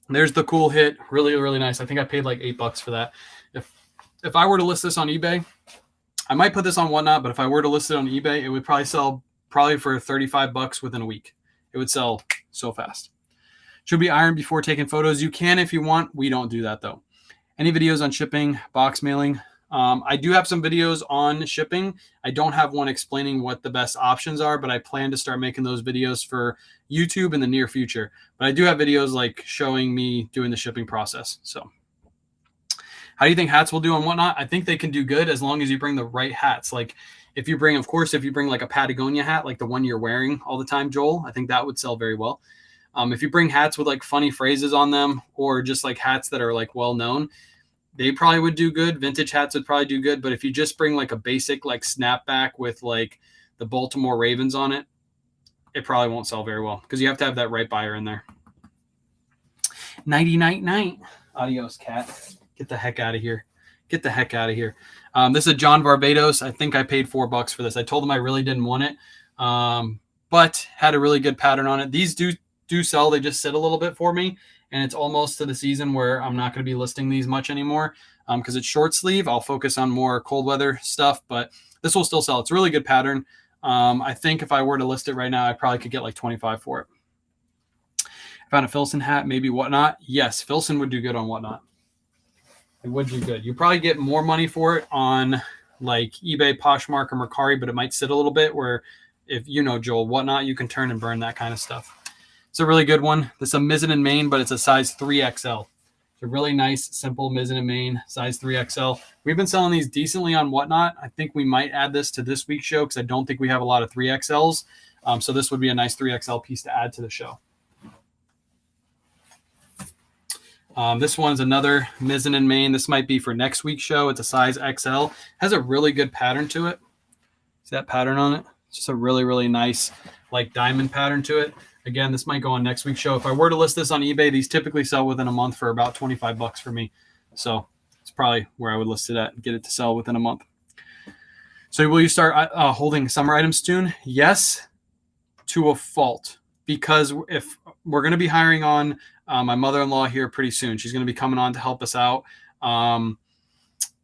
A: There's the cool hit. Really, really nice. I think I paid like $8 for that. If I were to list this on eBay, I might put this on Whatnot, but if I were to list it on eBay, it would probably sell for $35 within a week. It would sell so fast. Should be ironed before taking photos. You can if you want. We don't do that though. Any videos on shipping, box mailing? I do have some videos on shipping. I don't have one explaining what the best options are, but I plan to start making those videos for YouTube in the near future. But I do have videos like showing me doing the shipping process. So how do you think hats will do on Whatnot? I think they can do good as long as you bring the right hats. Like if you bring like a Patagonia hat, like the one you're wearing all the time, Joel, I think that would sell very well. If you bring hats with like funny phrases on them, or just like hats that are like well known, they probably would do good. Vintage hats would probably do good. But if you just bring like a basic like snapback with like the Baltimore Ravens on it, it probably won't sell very well because you have to have that right buyer in there. Nighty night night. Adios, cat. Get the heck out of here. Get the heck out of here. This is a John Barbados. I think I paid $4 for this. I told him I really didn't want it, but had a really good pattern on it. These do sell. They just sit a little bit for me, and it's almost to the season where I'm not going to be listing these much anymore because it's short sleeve. I'll focus on more cold weather stuff, but this will still sell. It's a really good pattern. I think if I were to list it right now, I probably could get like 25 for it. I found a Filson hat, maybe Whatnot. Yes, Filson would do good on Whatnot. It would do good. You probably get more money for it on like eBay, Poshmark, or Mercari, but it might sit a little bit where if you know Joel, Whatnot, you can turn and burn that kind of stuff. It's a really good one. This is a Mizzen and Main, but it's a size 3XL. It's a really nice, simple Mizzen and Main, size 3XL. We've been selling these decently on Whatnot. I think we might add this to this week's show because I don't think we have a lot of 3XLs. So this would be a nice 3XL piece to add to the show. This one's another Mizzen and Main. This might be for next week's show. It's a size XL. Has a really good pattern to it. See that pattern on it? It's just a really, really nice like diamond pattern to it. Again, this might go on next week's show. If I were to list this on eBay, these typically sell within a month for about $25 for me. So it's probably where I would list it at and get it to sell within a month. So will you start holding summer items soon? Yes, to a fault. Because if we're going to be hiring on my mother-in-law here pretty soon. She's going to be coming on to help us out.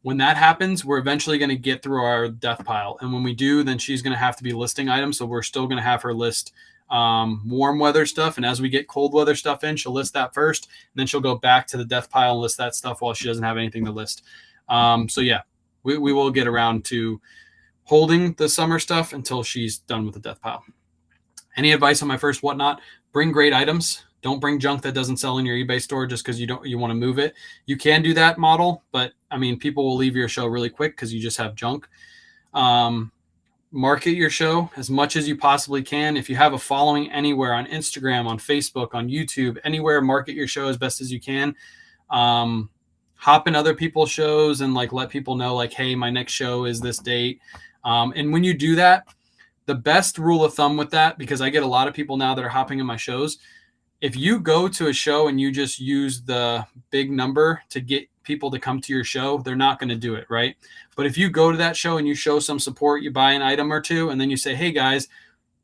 A: When that happens, we're eventually going to get through our death pile. And when we do, then she's going to have to be listing items. So we're still going to have her list warm weather stuff. And as we get cold weather stuff in, she'll list that first. And then she'll go back to the death pile and list that stuff while she doesn't have anything to list. So yeah, we will get around to holding the summer stuff until she's done with the death pile. Any advice on my first whatnot? Bring great items. Don't bring junk that doesn't sell in your eBay store just because you want to move it. You can do that model, but I mean, people will leave your show really quick because you just have junk. Market your show as much as you possibly can. If you have a following anywhere on Instagram, on Facebook, on YouTube, anywhere, market your show as best as you can. Hop in other people's shows and like let people know like, hey, my next show is this date. And when you do that, the best rule of thumb with that, because I get a lot of people now that are hopping in my shows, if you go to a show and you just use the big number to get people to come to your show, they're not going to do it, right? But if you go to that show and you show some support, you buy an item or two, and then you say, hey guys,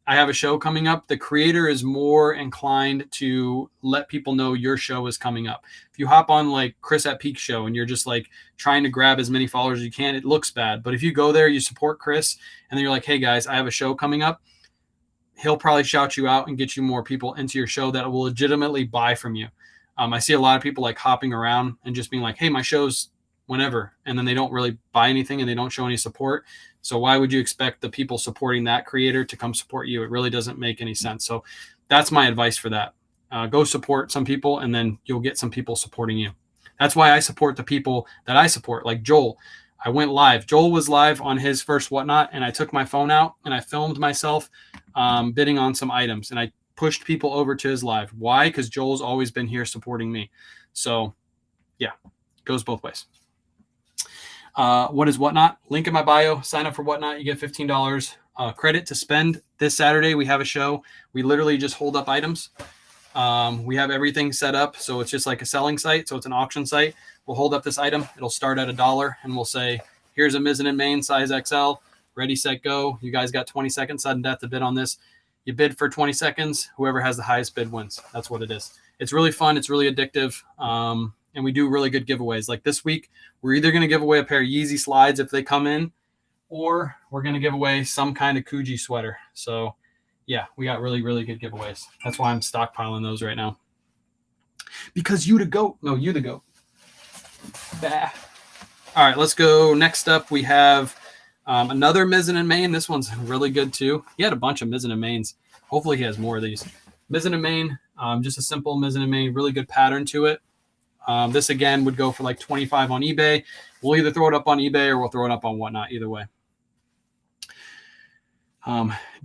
A: I have a show coming up, the creator is more inclined to let people know your show is coming up. If you hop on like Chris at Peak show and you're just like trying to grab as many followers as you can, it looks bad. But if you go there, you support Chris, and then you're like, hey guys, I have a show coming up, he'll probably shout you out and get you more people into your show that will legitimately buy from you. I see a lot of people like hopping around and just being like, hey, my show's whenever, and then they don't really buy anything and they don't show any support. So why would you expect the people supporting that creator to come support you? It really doesn't make any sense. So that's my advice for that. Go support some people, and then you'll get some people supporting you. That's why I support the people that I support, like Joel. I went live. Joel was live on his first whatnot, and I took my phone out and I filmed myself bidding on some items, and I pushed people over to his live. Why? Because Joel's always been here supporting me. So yeah, goes both ways. What is Whatnot? Link in my bio. Sign up for Whatnot. You get $15 credit to spend. This Saturday, we have a show. We literally just hold up items. We have everything set up, so it's just like a selling site. So it's an auction site. We'll hold up this item. It'll start at $1, and we'll say, here's a Mizzen and Main size XL. Ready, set, go. You guys got 20 seconds, sudden death to bid on this. You bid for 20 seconds. Whoever has the highest bid wins. That's what it is. It's really fun. It's really addictive. And we do really good giveaways. Like this week, we're either going to give away a pair of Yeezy slides if they come in, or we're going to give away some kind of Kuji sweater. So yeah, we got really, really good giveaways. That's why I'm stockpiling those right now. Because you the GOAT. No, you the GOAT. Bah. All right, let's go. Next up, we have another Mizzen and Main. This one's really good too. He had a bunch of Mizzen and Mains. Hopefully he has more of these. Mizzen and Main, just a simple Mizzen and Main, really good pattern to it. This again would go for like 25 on eBay. We'll either throw it up on eBay or we'll throw it up on Whatnot, either way.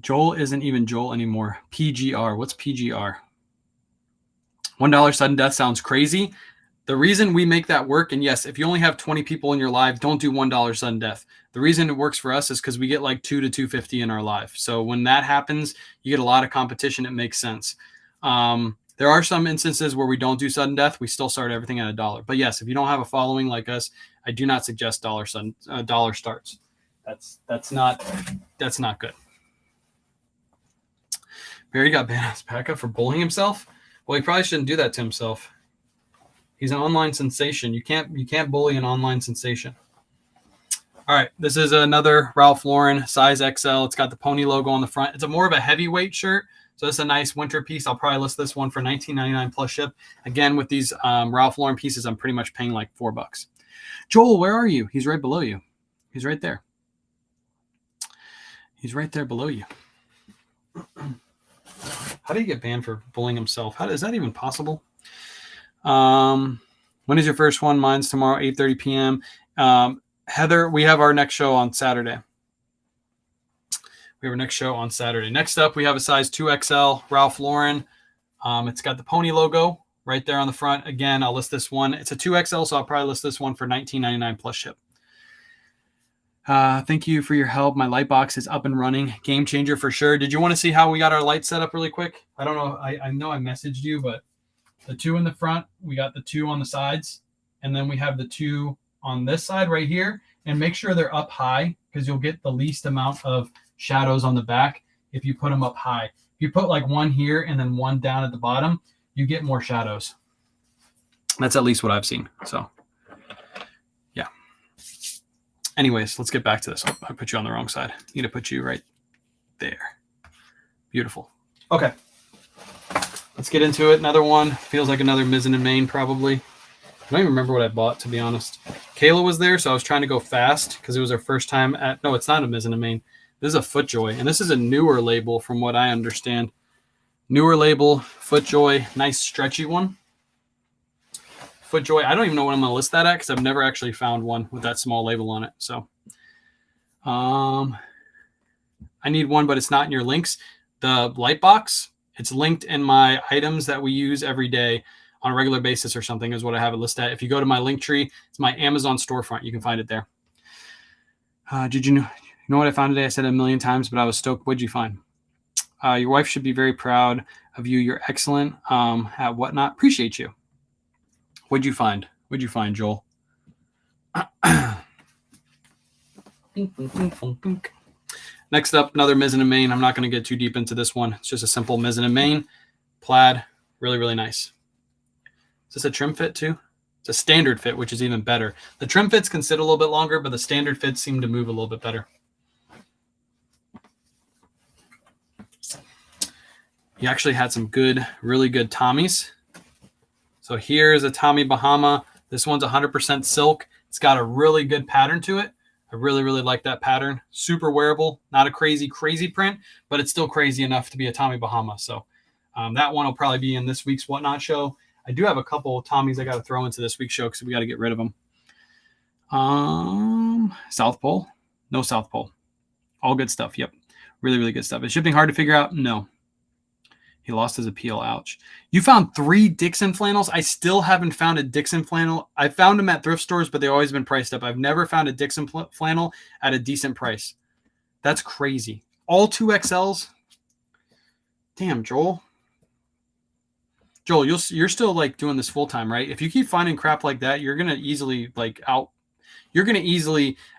A: Joel isn't even Joel anymore. PGR. What's PGR? $1 sudden death sounds crazy. The reason we make that work, and yes, if you only have 20 people in your live, don't do $1 sudden death. The reason it works for us is because we get like 2 to 250 in our live. So when that happens, you get a lot of competition. It makes sense. There are some instances where we don't do sudden death. We still start everything at $1. But yes, if you don't have a following like us, I do not suggest dollar starts. That's not good. Barry got banned as backup for bullying himself. Well, he probably shouldn't do that to himself. He's an online sensation. You can't bully an online sensation. All right, this is another Ralph Lauren size XL. It's got the pony logo on the front. It's more of a heavyweight shirt, so it's a nice winter piece. I'll probably list this one for $19.99 plus ship. Again, with these Ralph Lauren pieces, I'm pretty much paying like $4. Joel, where are you? He's right below you. He's right there. He's right there below you. How do you get banned for bullying himself? Is that even possible? When is your first one? Mine's tomorrow, 8:30 p.m. Heather, we have our next show on Saturday. Next up, we have a size 2XL Ralph Lauren. It's got the pony logo right there on the front. Again, I'll list this one. It's a 2XL, so I'll probably list this one for $19.99 plus ship. Thank you for your help. My light box is up and running. Game changer for sure. Did you want to see how we got our light set up really quick? I don't know. I know I messaged you, but the 2 in the front, we got the 2 on the sides, and then we have the 2 on this side right here. And make sure they're up high, because you'll get the least amount of shadows on the back if you put them up high. If you put like one here and then one down at the bottom, you get more shadows. That's at least what I've seen. So yeah. Anyways, let's get back to this. I put you on the wrong side. I need to put you right there. Beautiful. Okay. Let's get into it. Another one. Feels like another Mizzen and Main probably. don't even remember what I bought, to be honest. Kayla was there, so I was trying to go fast because it was her first time at... No, it's not a Mizzen & Main. This is a FootJoy, and this is a newer label from what I understand. Newer label, FootJoy, nice stretchy one. FootJoy, I don't even know what I'm going to list that at because I've never actually found one with that small label on it. So, I need one, but it's not in your links. The light box, it's linked in my items that we use every day on a regular basis or something is what I have it listed at. If you go to my link tree, it's my Amazon storefront. You can find it there. Did you know what I found today? I said it a million times, but I was stoked. What'd you find? Your wife should be very proud of you. You're excellent at whatnot. Appreciate you. What'd you find? What'd you find, Joel? Next up, another Mizzen & Main. I'm not going to get too deep into this one. It's just a simple Mizzen & Main. Plaid. Really, really nice. Is this a trim fit too? It's a standard fit, which is even better. The trim fits can sit a little bit longer, but the standard fits seem to move a little bit better. He actually had some good, really good Tommies. So here's a Tommy Bahama. This one's 100% silk. It's got a really good pattern to it. I really, really like that pattern. Super wearable. Not a crazy, crazy print, but it's still crazy enough to be a Tommy Bahama. So that one will probably be in this week's Whatnot show. I do have a couple of Tommies I got to throw into this week's show because we got to get rid of them. South Pole? No South Pole. All good stuff. Yep. Really, really good stuff. Is shipping hard to figure out? No. He lost his appeal. Ouch. You found 3 Dixon flannels? I still haven't found a Dixon flannel. I found them at thrift stores, but they've always been priced up. I've never found a Dixon flannel at a decent price. That's crazy. All 2XLs? Damn, Joel. Joel, you're still like doing this full time, right? If you keep finding crap like that, you're gonna easily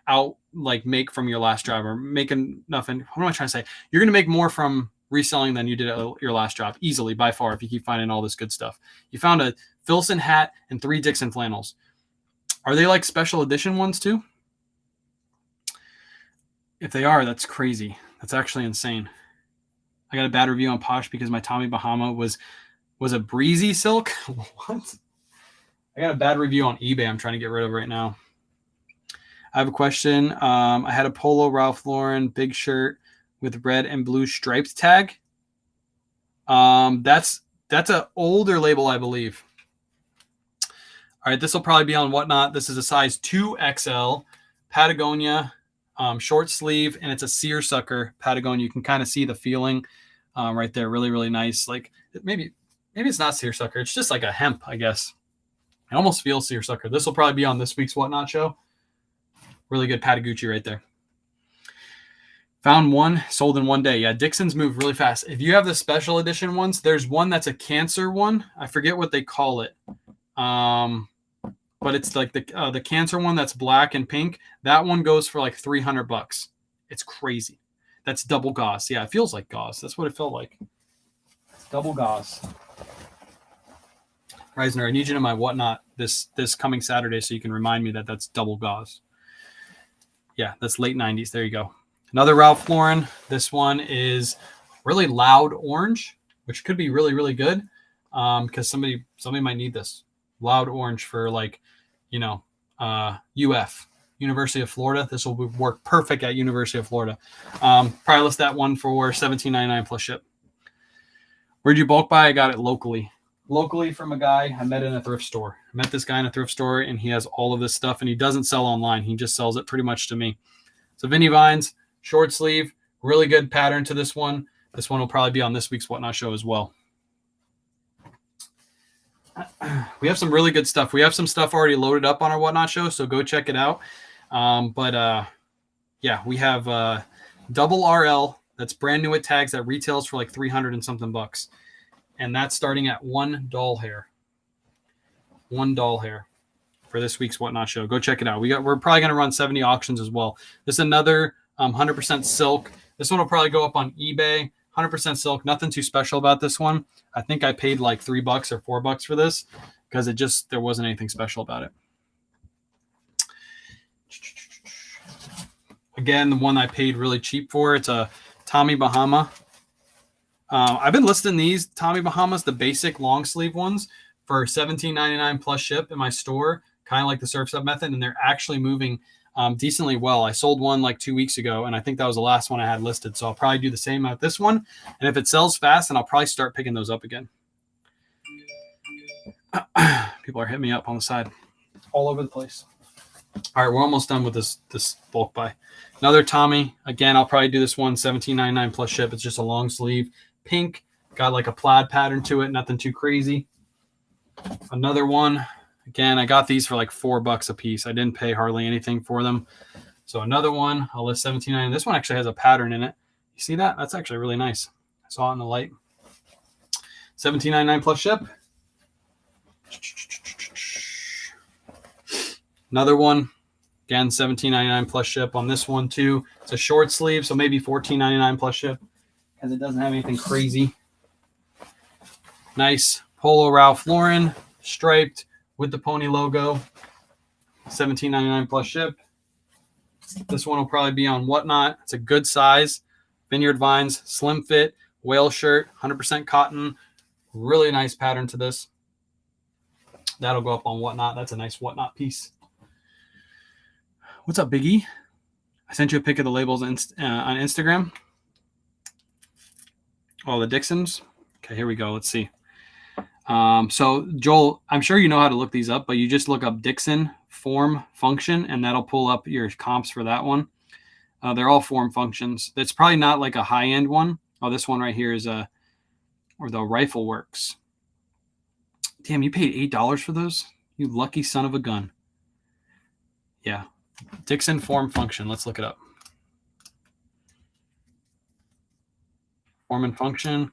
A: out like make from your last job or making nothing. What am I trying to say? You're gonna make more from reselling than you did at your last job, easily by far. If you keep finding all this good stuff, you found a Filson hat and 3 Dixon flannels. Are they like special edition ones too? If they are, that's crazy. That's actually insane. I got a bad review on Posh because my Tommy Bahama was a breezy silk. What? I got a bad review on eBay I'm trying to get rid of right now. I have a question. I had a polo Ralph Lauren big shirt with red and blue striped tag. That's an older label, I believe. All right, this will probably be on Whatnot. This is a size 2XL Patagonia short sleeve, and it's a seersucker Patagonia. You can kind of see the feeling right there. Really, really nice. Like maybe it's not seersucker. It's just like a hemp, I guess. It almost feels seersucker. This will probably be on this week's Whatnot show. Really good Patagucci right there. Found one, sold in one day. Yeah, Dixon's move really fast. If you have the special edition ones, there's one that's a cancer one. I forget what they call it. But it's like the cancer one that's black and pink. That one goes for like $300. It's crazy. That's double gauze. Yeah, it feels like gauze. That's what it felt like. It's double gauze. Reisner, I need you to my Whatnot this coming Saturday so you can remind me that that's double gauze. Yeah, that's late 90s. There you go. Another Ralph Lauren. This one is really loud orange, which could be really, really good because somebody might need this. Loud orange for like, UF, University of Florida. This will work perfect at University of Florida. Probably list that one for $17.99 plus ship. Where'd you bulk buy? I got it locally from a guy I met in a thrift store. I met this guy in a thrift store, and he has all of this stuff, and he doesn't sell online. He just sells it pretty much to me. So Vinnie Vines, short sleeve, really good pattern to this one. This one will probably be on this week's Whatnot show as well. We have some really good stuff. We have some stuff already loaded up on our Whatnot show, so go check it out. Yeah, we have double RL that's brand new at tags that retails for like 300 and something bucks. And that's starting at $1 hair. $1 hair for this week's Whatnot show. Go check it out. We're probably going to run 70 auctions as well. This is another 100% silk. This one will probably go up on eBay. 100% silk. Nothing too special about this one. I think I paid like $3 or $4 for this because there wasn't anything special about it. Again, the one I paid really cheap for, it's a Tommy Bahama. I've been listing these Tommy Bahamas, the basic long sleeve ones, for $17.99 plus ship in my store, kind of like the Surf Sub method, and they're actually moving decently well. I sold one like 2 weeks ago, and I think that was the last one I had listed. So I'll probably do the same at this one. And if it sells fast, then I'll probably start picking those up again. People are hitting me up on the side all over the place. All right, we're almost done with this bulk buy. Another Tommy. Again, I'll probably do this one, $17.99 plus ship. It's just a long sleeve, pink, got like a plaid pattern to it, nothing too crazy. Another one. Again, I got these for like $4 a piece. I didn't pay hardly anything for them. So another one, I'll list $17.99. This one actually has a pattern in it. You see that? That's actually really nice. I saw it in the light. $17.99 plus ship. Another one, again, $17.99 plus ship on this one too. It's a short sleeve, so maybe $14.99 plus ship because it doesn't have anything crazy. Nice Polo Ralph Lauren, striped with the pony logo, $17.99 plus ship. This one will probably be on Whatnot. It's a good size. Vineyard Vines, slim fit, whale shirt, 100% cotton. Really nice pattern to this. That'll go up on Whatnot. That's a nice Whatnot piece. What's up, Biggie? I sent you a pic of the labels on Instagram. Oh, the Dixons. Okay, here we go. Let's see. So Joel, I'm sure you know how to look these up, but you just look up Dixon form function, and that'll pull up your comps for that one. They're all form functions. That's probably not like a high-end one. Oh, this one right here is or the Rifle Works. Damn, you paid $8 for those? You lucky son of a gun. Yeah. Dixon form function. Let's look it up. Form and function.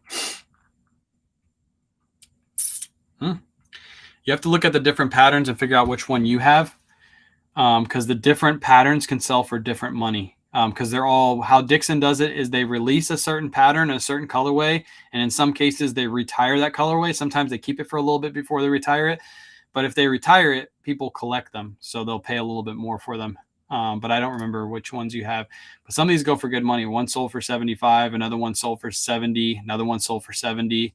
A: You have to look at the different patterns and figure out which one you have, because the different patterns can sell for different money. Because they're all, how Dixon does it is they release a certain pattern, a certain colorway, and in some cases they retire that colorway. Sometimes they keep it for a little bit before they retire it. But if they retire it, people collect them, so they'll pay a little bit more for them. But I don't remember which ones you have. But some of these go for good money. One sold for $75, another one sold for $70, another one sold for $70,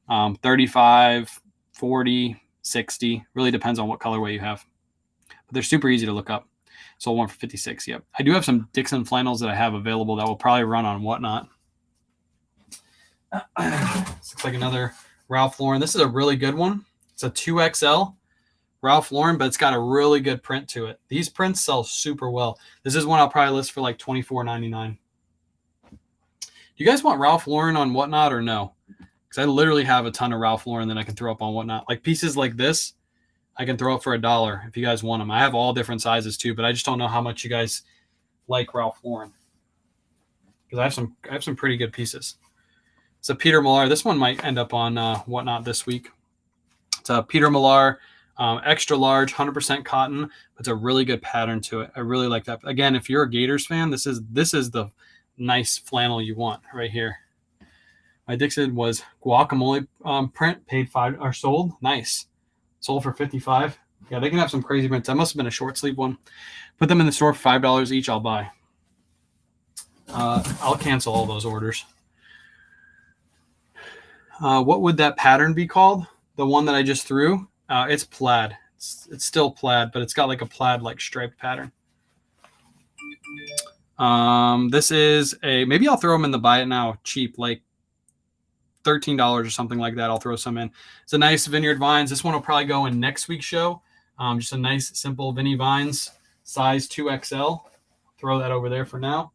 A: $35, $40, $60. Really depends on what colorway you have. But they're super easy to look up. Sold one for $56. Yep. I do have some Dixon flannels that I have available that will probably run on Whatnot. This looks like another Ralph Lauren. This is a really good one. It's a 2XL Ralph Lauren, but it's got a really good print to it. These prints sell super well. This is one I'll probably list for like $24.99. Do you guys want Ralph Lauren on Whatnot or no? Because I literally have a ton of Ralph Lauren that I can throw up on Whatnot. Like pieces like this, I can throw up for $1 if you guys want them. I have all different sizes too, but I just don't know how much you guys like Ralph Lauren. Because I have some pretty good pieces. It's a Peter Millar. This one might end up on Whatnot this week. It's a Peter Millar, extra large, 100% cotton. It's a really good pattern to it. I really like that. Again, if you're a Gators fan, this is the nice flannel you want right here. My Dixon was guacamole print, paid $5 or sold. Nice. Sold for $55. Yeah, they can have some crazy prints. That must have been a short sleeve one. Put them in the store for $5 each. I'll buy. I'll cancel all those orders. What would that pattern be called? The one that I just threw? It's plaid. It's still plaid, but it's got like a plaid like striped pattern. This is maybe I'll throw them in the buy it now cheap, like $13 or something like that. I'll throw some in. It's a nice Vineyard Vines. This one will probably go in next week's show. Just a nice simple Vinny Vines size 2XL. Throw that over there for now.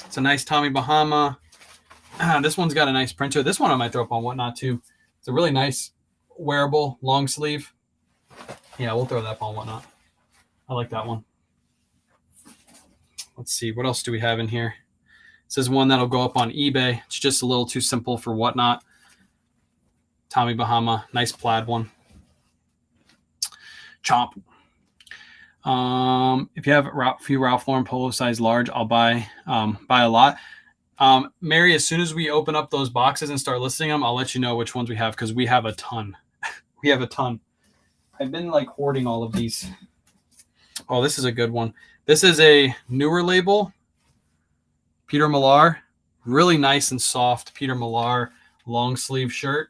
A: It's a nice Tommy Bahama. This one's got a nice print to it. This one I might throw up on Whatnot too. It's a really nice wearable long sleeve. Yeah, we'll throw that up on Whatnot. I like that one. Let's see. What else do we have in here? This is one that'll go up on eBay. It's just a little too simple for Whatnot. Tommy Bahama. Nice plaid one. Chomp. If you have a few Ralph Lauren polo size large, I'll buy a lot. Mary, as soon as we open up those boxes and start listing them, I'll let you know which ones we have because we have a ton. We have a ton. I've been like hoarding all of these. Oh, this is a good one. This is a newer label. Peter Millar. Really nice and soft Peter Millar long sleeve shirt.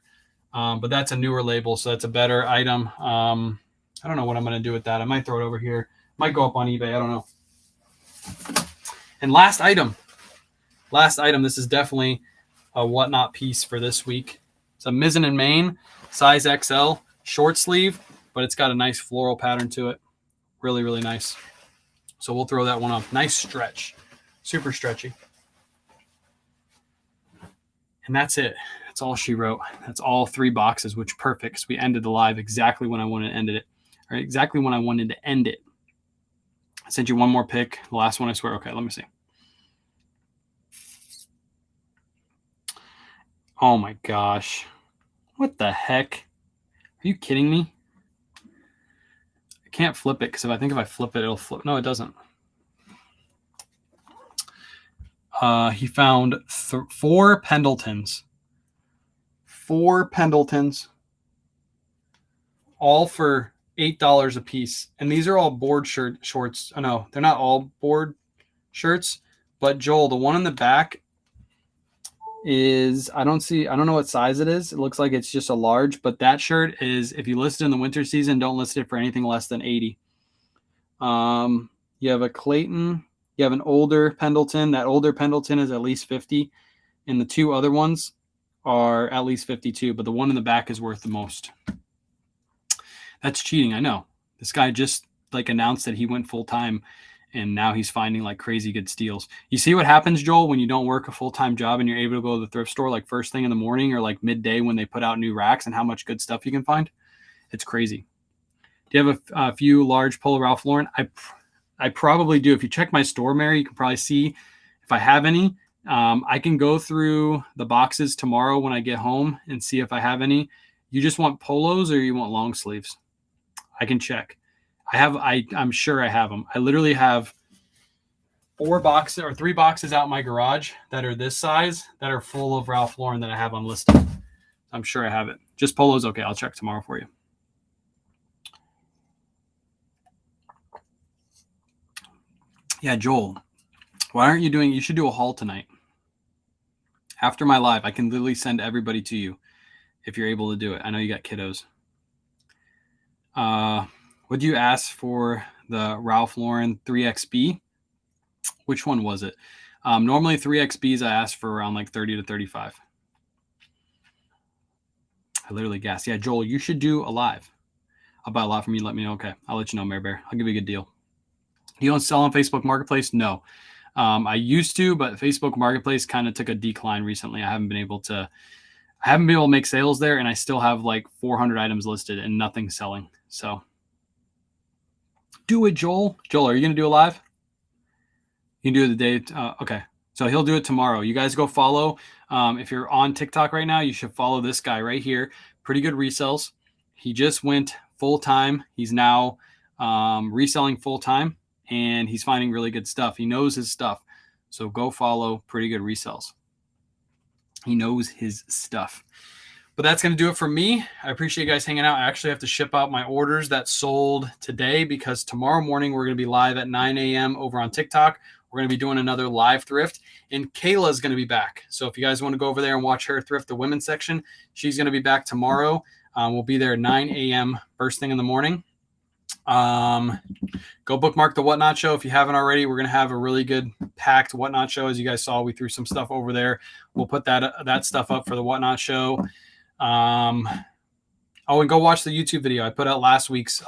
A: But that's a newer label, so that's a better item. I don't know what I'm going to do with that. I might throw it over here. Might go up on eBay. I don't know. And last item. This is definitely a Whatnot piece for this week. It's a Mizzen and Main, size XL, short sleeve, but it's got a nice floral pattern to it. Really, really nice. So we'll throw that one up. Nice stretch. Super stretchy. And that's it. That's all she wrote. That's all 3 boxes, which perfect because we ended the live exactly when I wanted to end it. Or exactly when I wanted to end it. I sent you one more pick. The last one, I swear. Okay, let me see. Oh my gosh. What the heck? Are you kidding me? I can't flip it because if I flip it, it'll flip. No, it doesn't. He found 4 Pendletons. 4 Pendletons. All for $8 a piece. And these are all board shorts. Oh, no, they're not all board shirts. But Joel, the one in the back is, I don't know what size it is. It looks like it's just a large, but that shirt is, if you list it in the winter season, don't list it for anything less than 80. You have a Clayton, you have an older Pendleton. That older Pendleton is at least 50. And the 2 other ones are at least 52, but the one in the back is worth the most. That's cheating. I know. This guy just announced that he went full time and now he's finding crazy good steals. You see what happens, Joel, when you don't work a full-time job and you're able to go to the thrift store first thing in the morning or midday when they put out new racks and how much good stuff you can find? It's crazy. Do you have a few large Polo Ralph Lauren? I probably do. If you check my store, Mary, you can probably see if I have any. I can go through the boxes tomorrow when I get home and see if I have any. You just want polos or you want long sleeves? I can check. I'm sure I have them. I literally have 3 boxes out in my garage that are this size that are full of Ralph Lauren that I have unlisted. I'm sure I have it. Just polos. Okay. I'll check tomorrow for you. Yeah, Joel, why aren't you you should do a haul tonight. After my live, I can literally send everybody to you if you're able to do it. I know you got kiddos. Would you ask for the Ralph Lauren 3XB? Which one was it? Normally 3XBs I ask for around 30 to 35. I literally gasped. Yeah, Joel, you should do a live. I'll buy a lot from you. Let me know. Okay, I'll let you know, Mary Bear. I'll give you a good deal. You don't sell on Facebook Marketplace? No. I used to, but Facebook Marketplace kind of took a decline recently. I haven't been able to make sales there, and I still have 400 items listed and nothing selling. So do it, Joel. Joel, are you going to do a live? You can do it the day. Okay. So he'll do it tomorrow. You guys go follow. If you're on TikTok right now, you should follow this guy right here. Pretty good resells. He just went full time. He's now reselling full time, and he's finding really good stuff. He knows his stuff. So go follow Pretty Good Resells. He knows his stuff. But that's going to do it for me. I appreciate you guys hanging out. I actually have to ship out my orders that sold today because tomorrow morning we're going to be live at 9 a.m. over on TikTok. We're going to be doing another live thrift, and Kayla's going to be back. So if you guys want to go over there and watch her thrift the women's section, she's going to be back tomorrow. We'll be there at 9 a.m. first thing in the morning. Go bookmark the Whatnot Show if you haven't already. We're going to have a really good packed Whatnot Show. As you guys saw, we threw some stuff over there. We'll put that stuff up for the Whatnot Show. And go watch the YouTube video. I put out last week's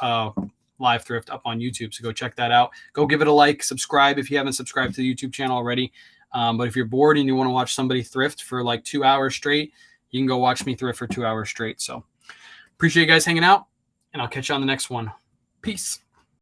A: live thrift up on YouTube, so go check that out. Go give it a like, subscribe if you haven't subscribed to the YouTube channel already. But if you're bored and you want to watch somebody thrift for 2 hours straight, you can go watch me thrift for 2 hours straight. So appreciate you guys hanging out, and I'll catch you on the next one. Peace.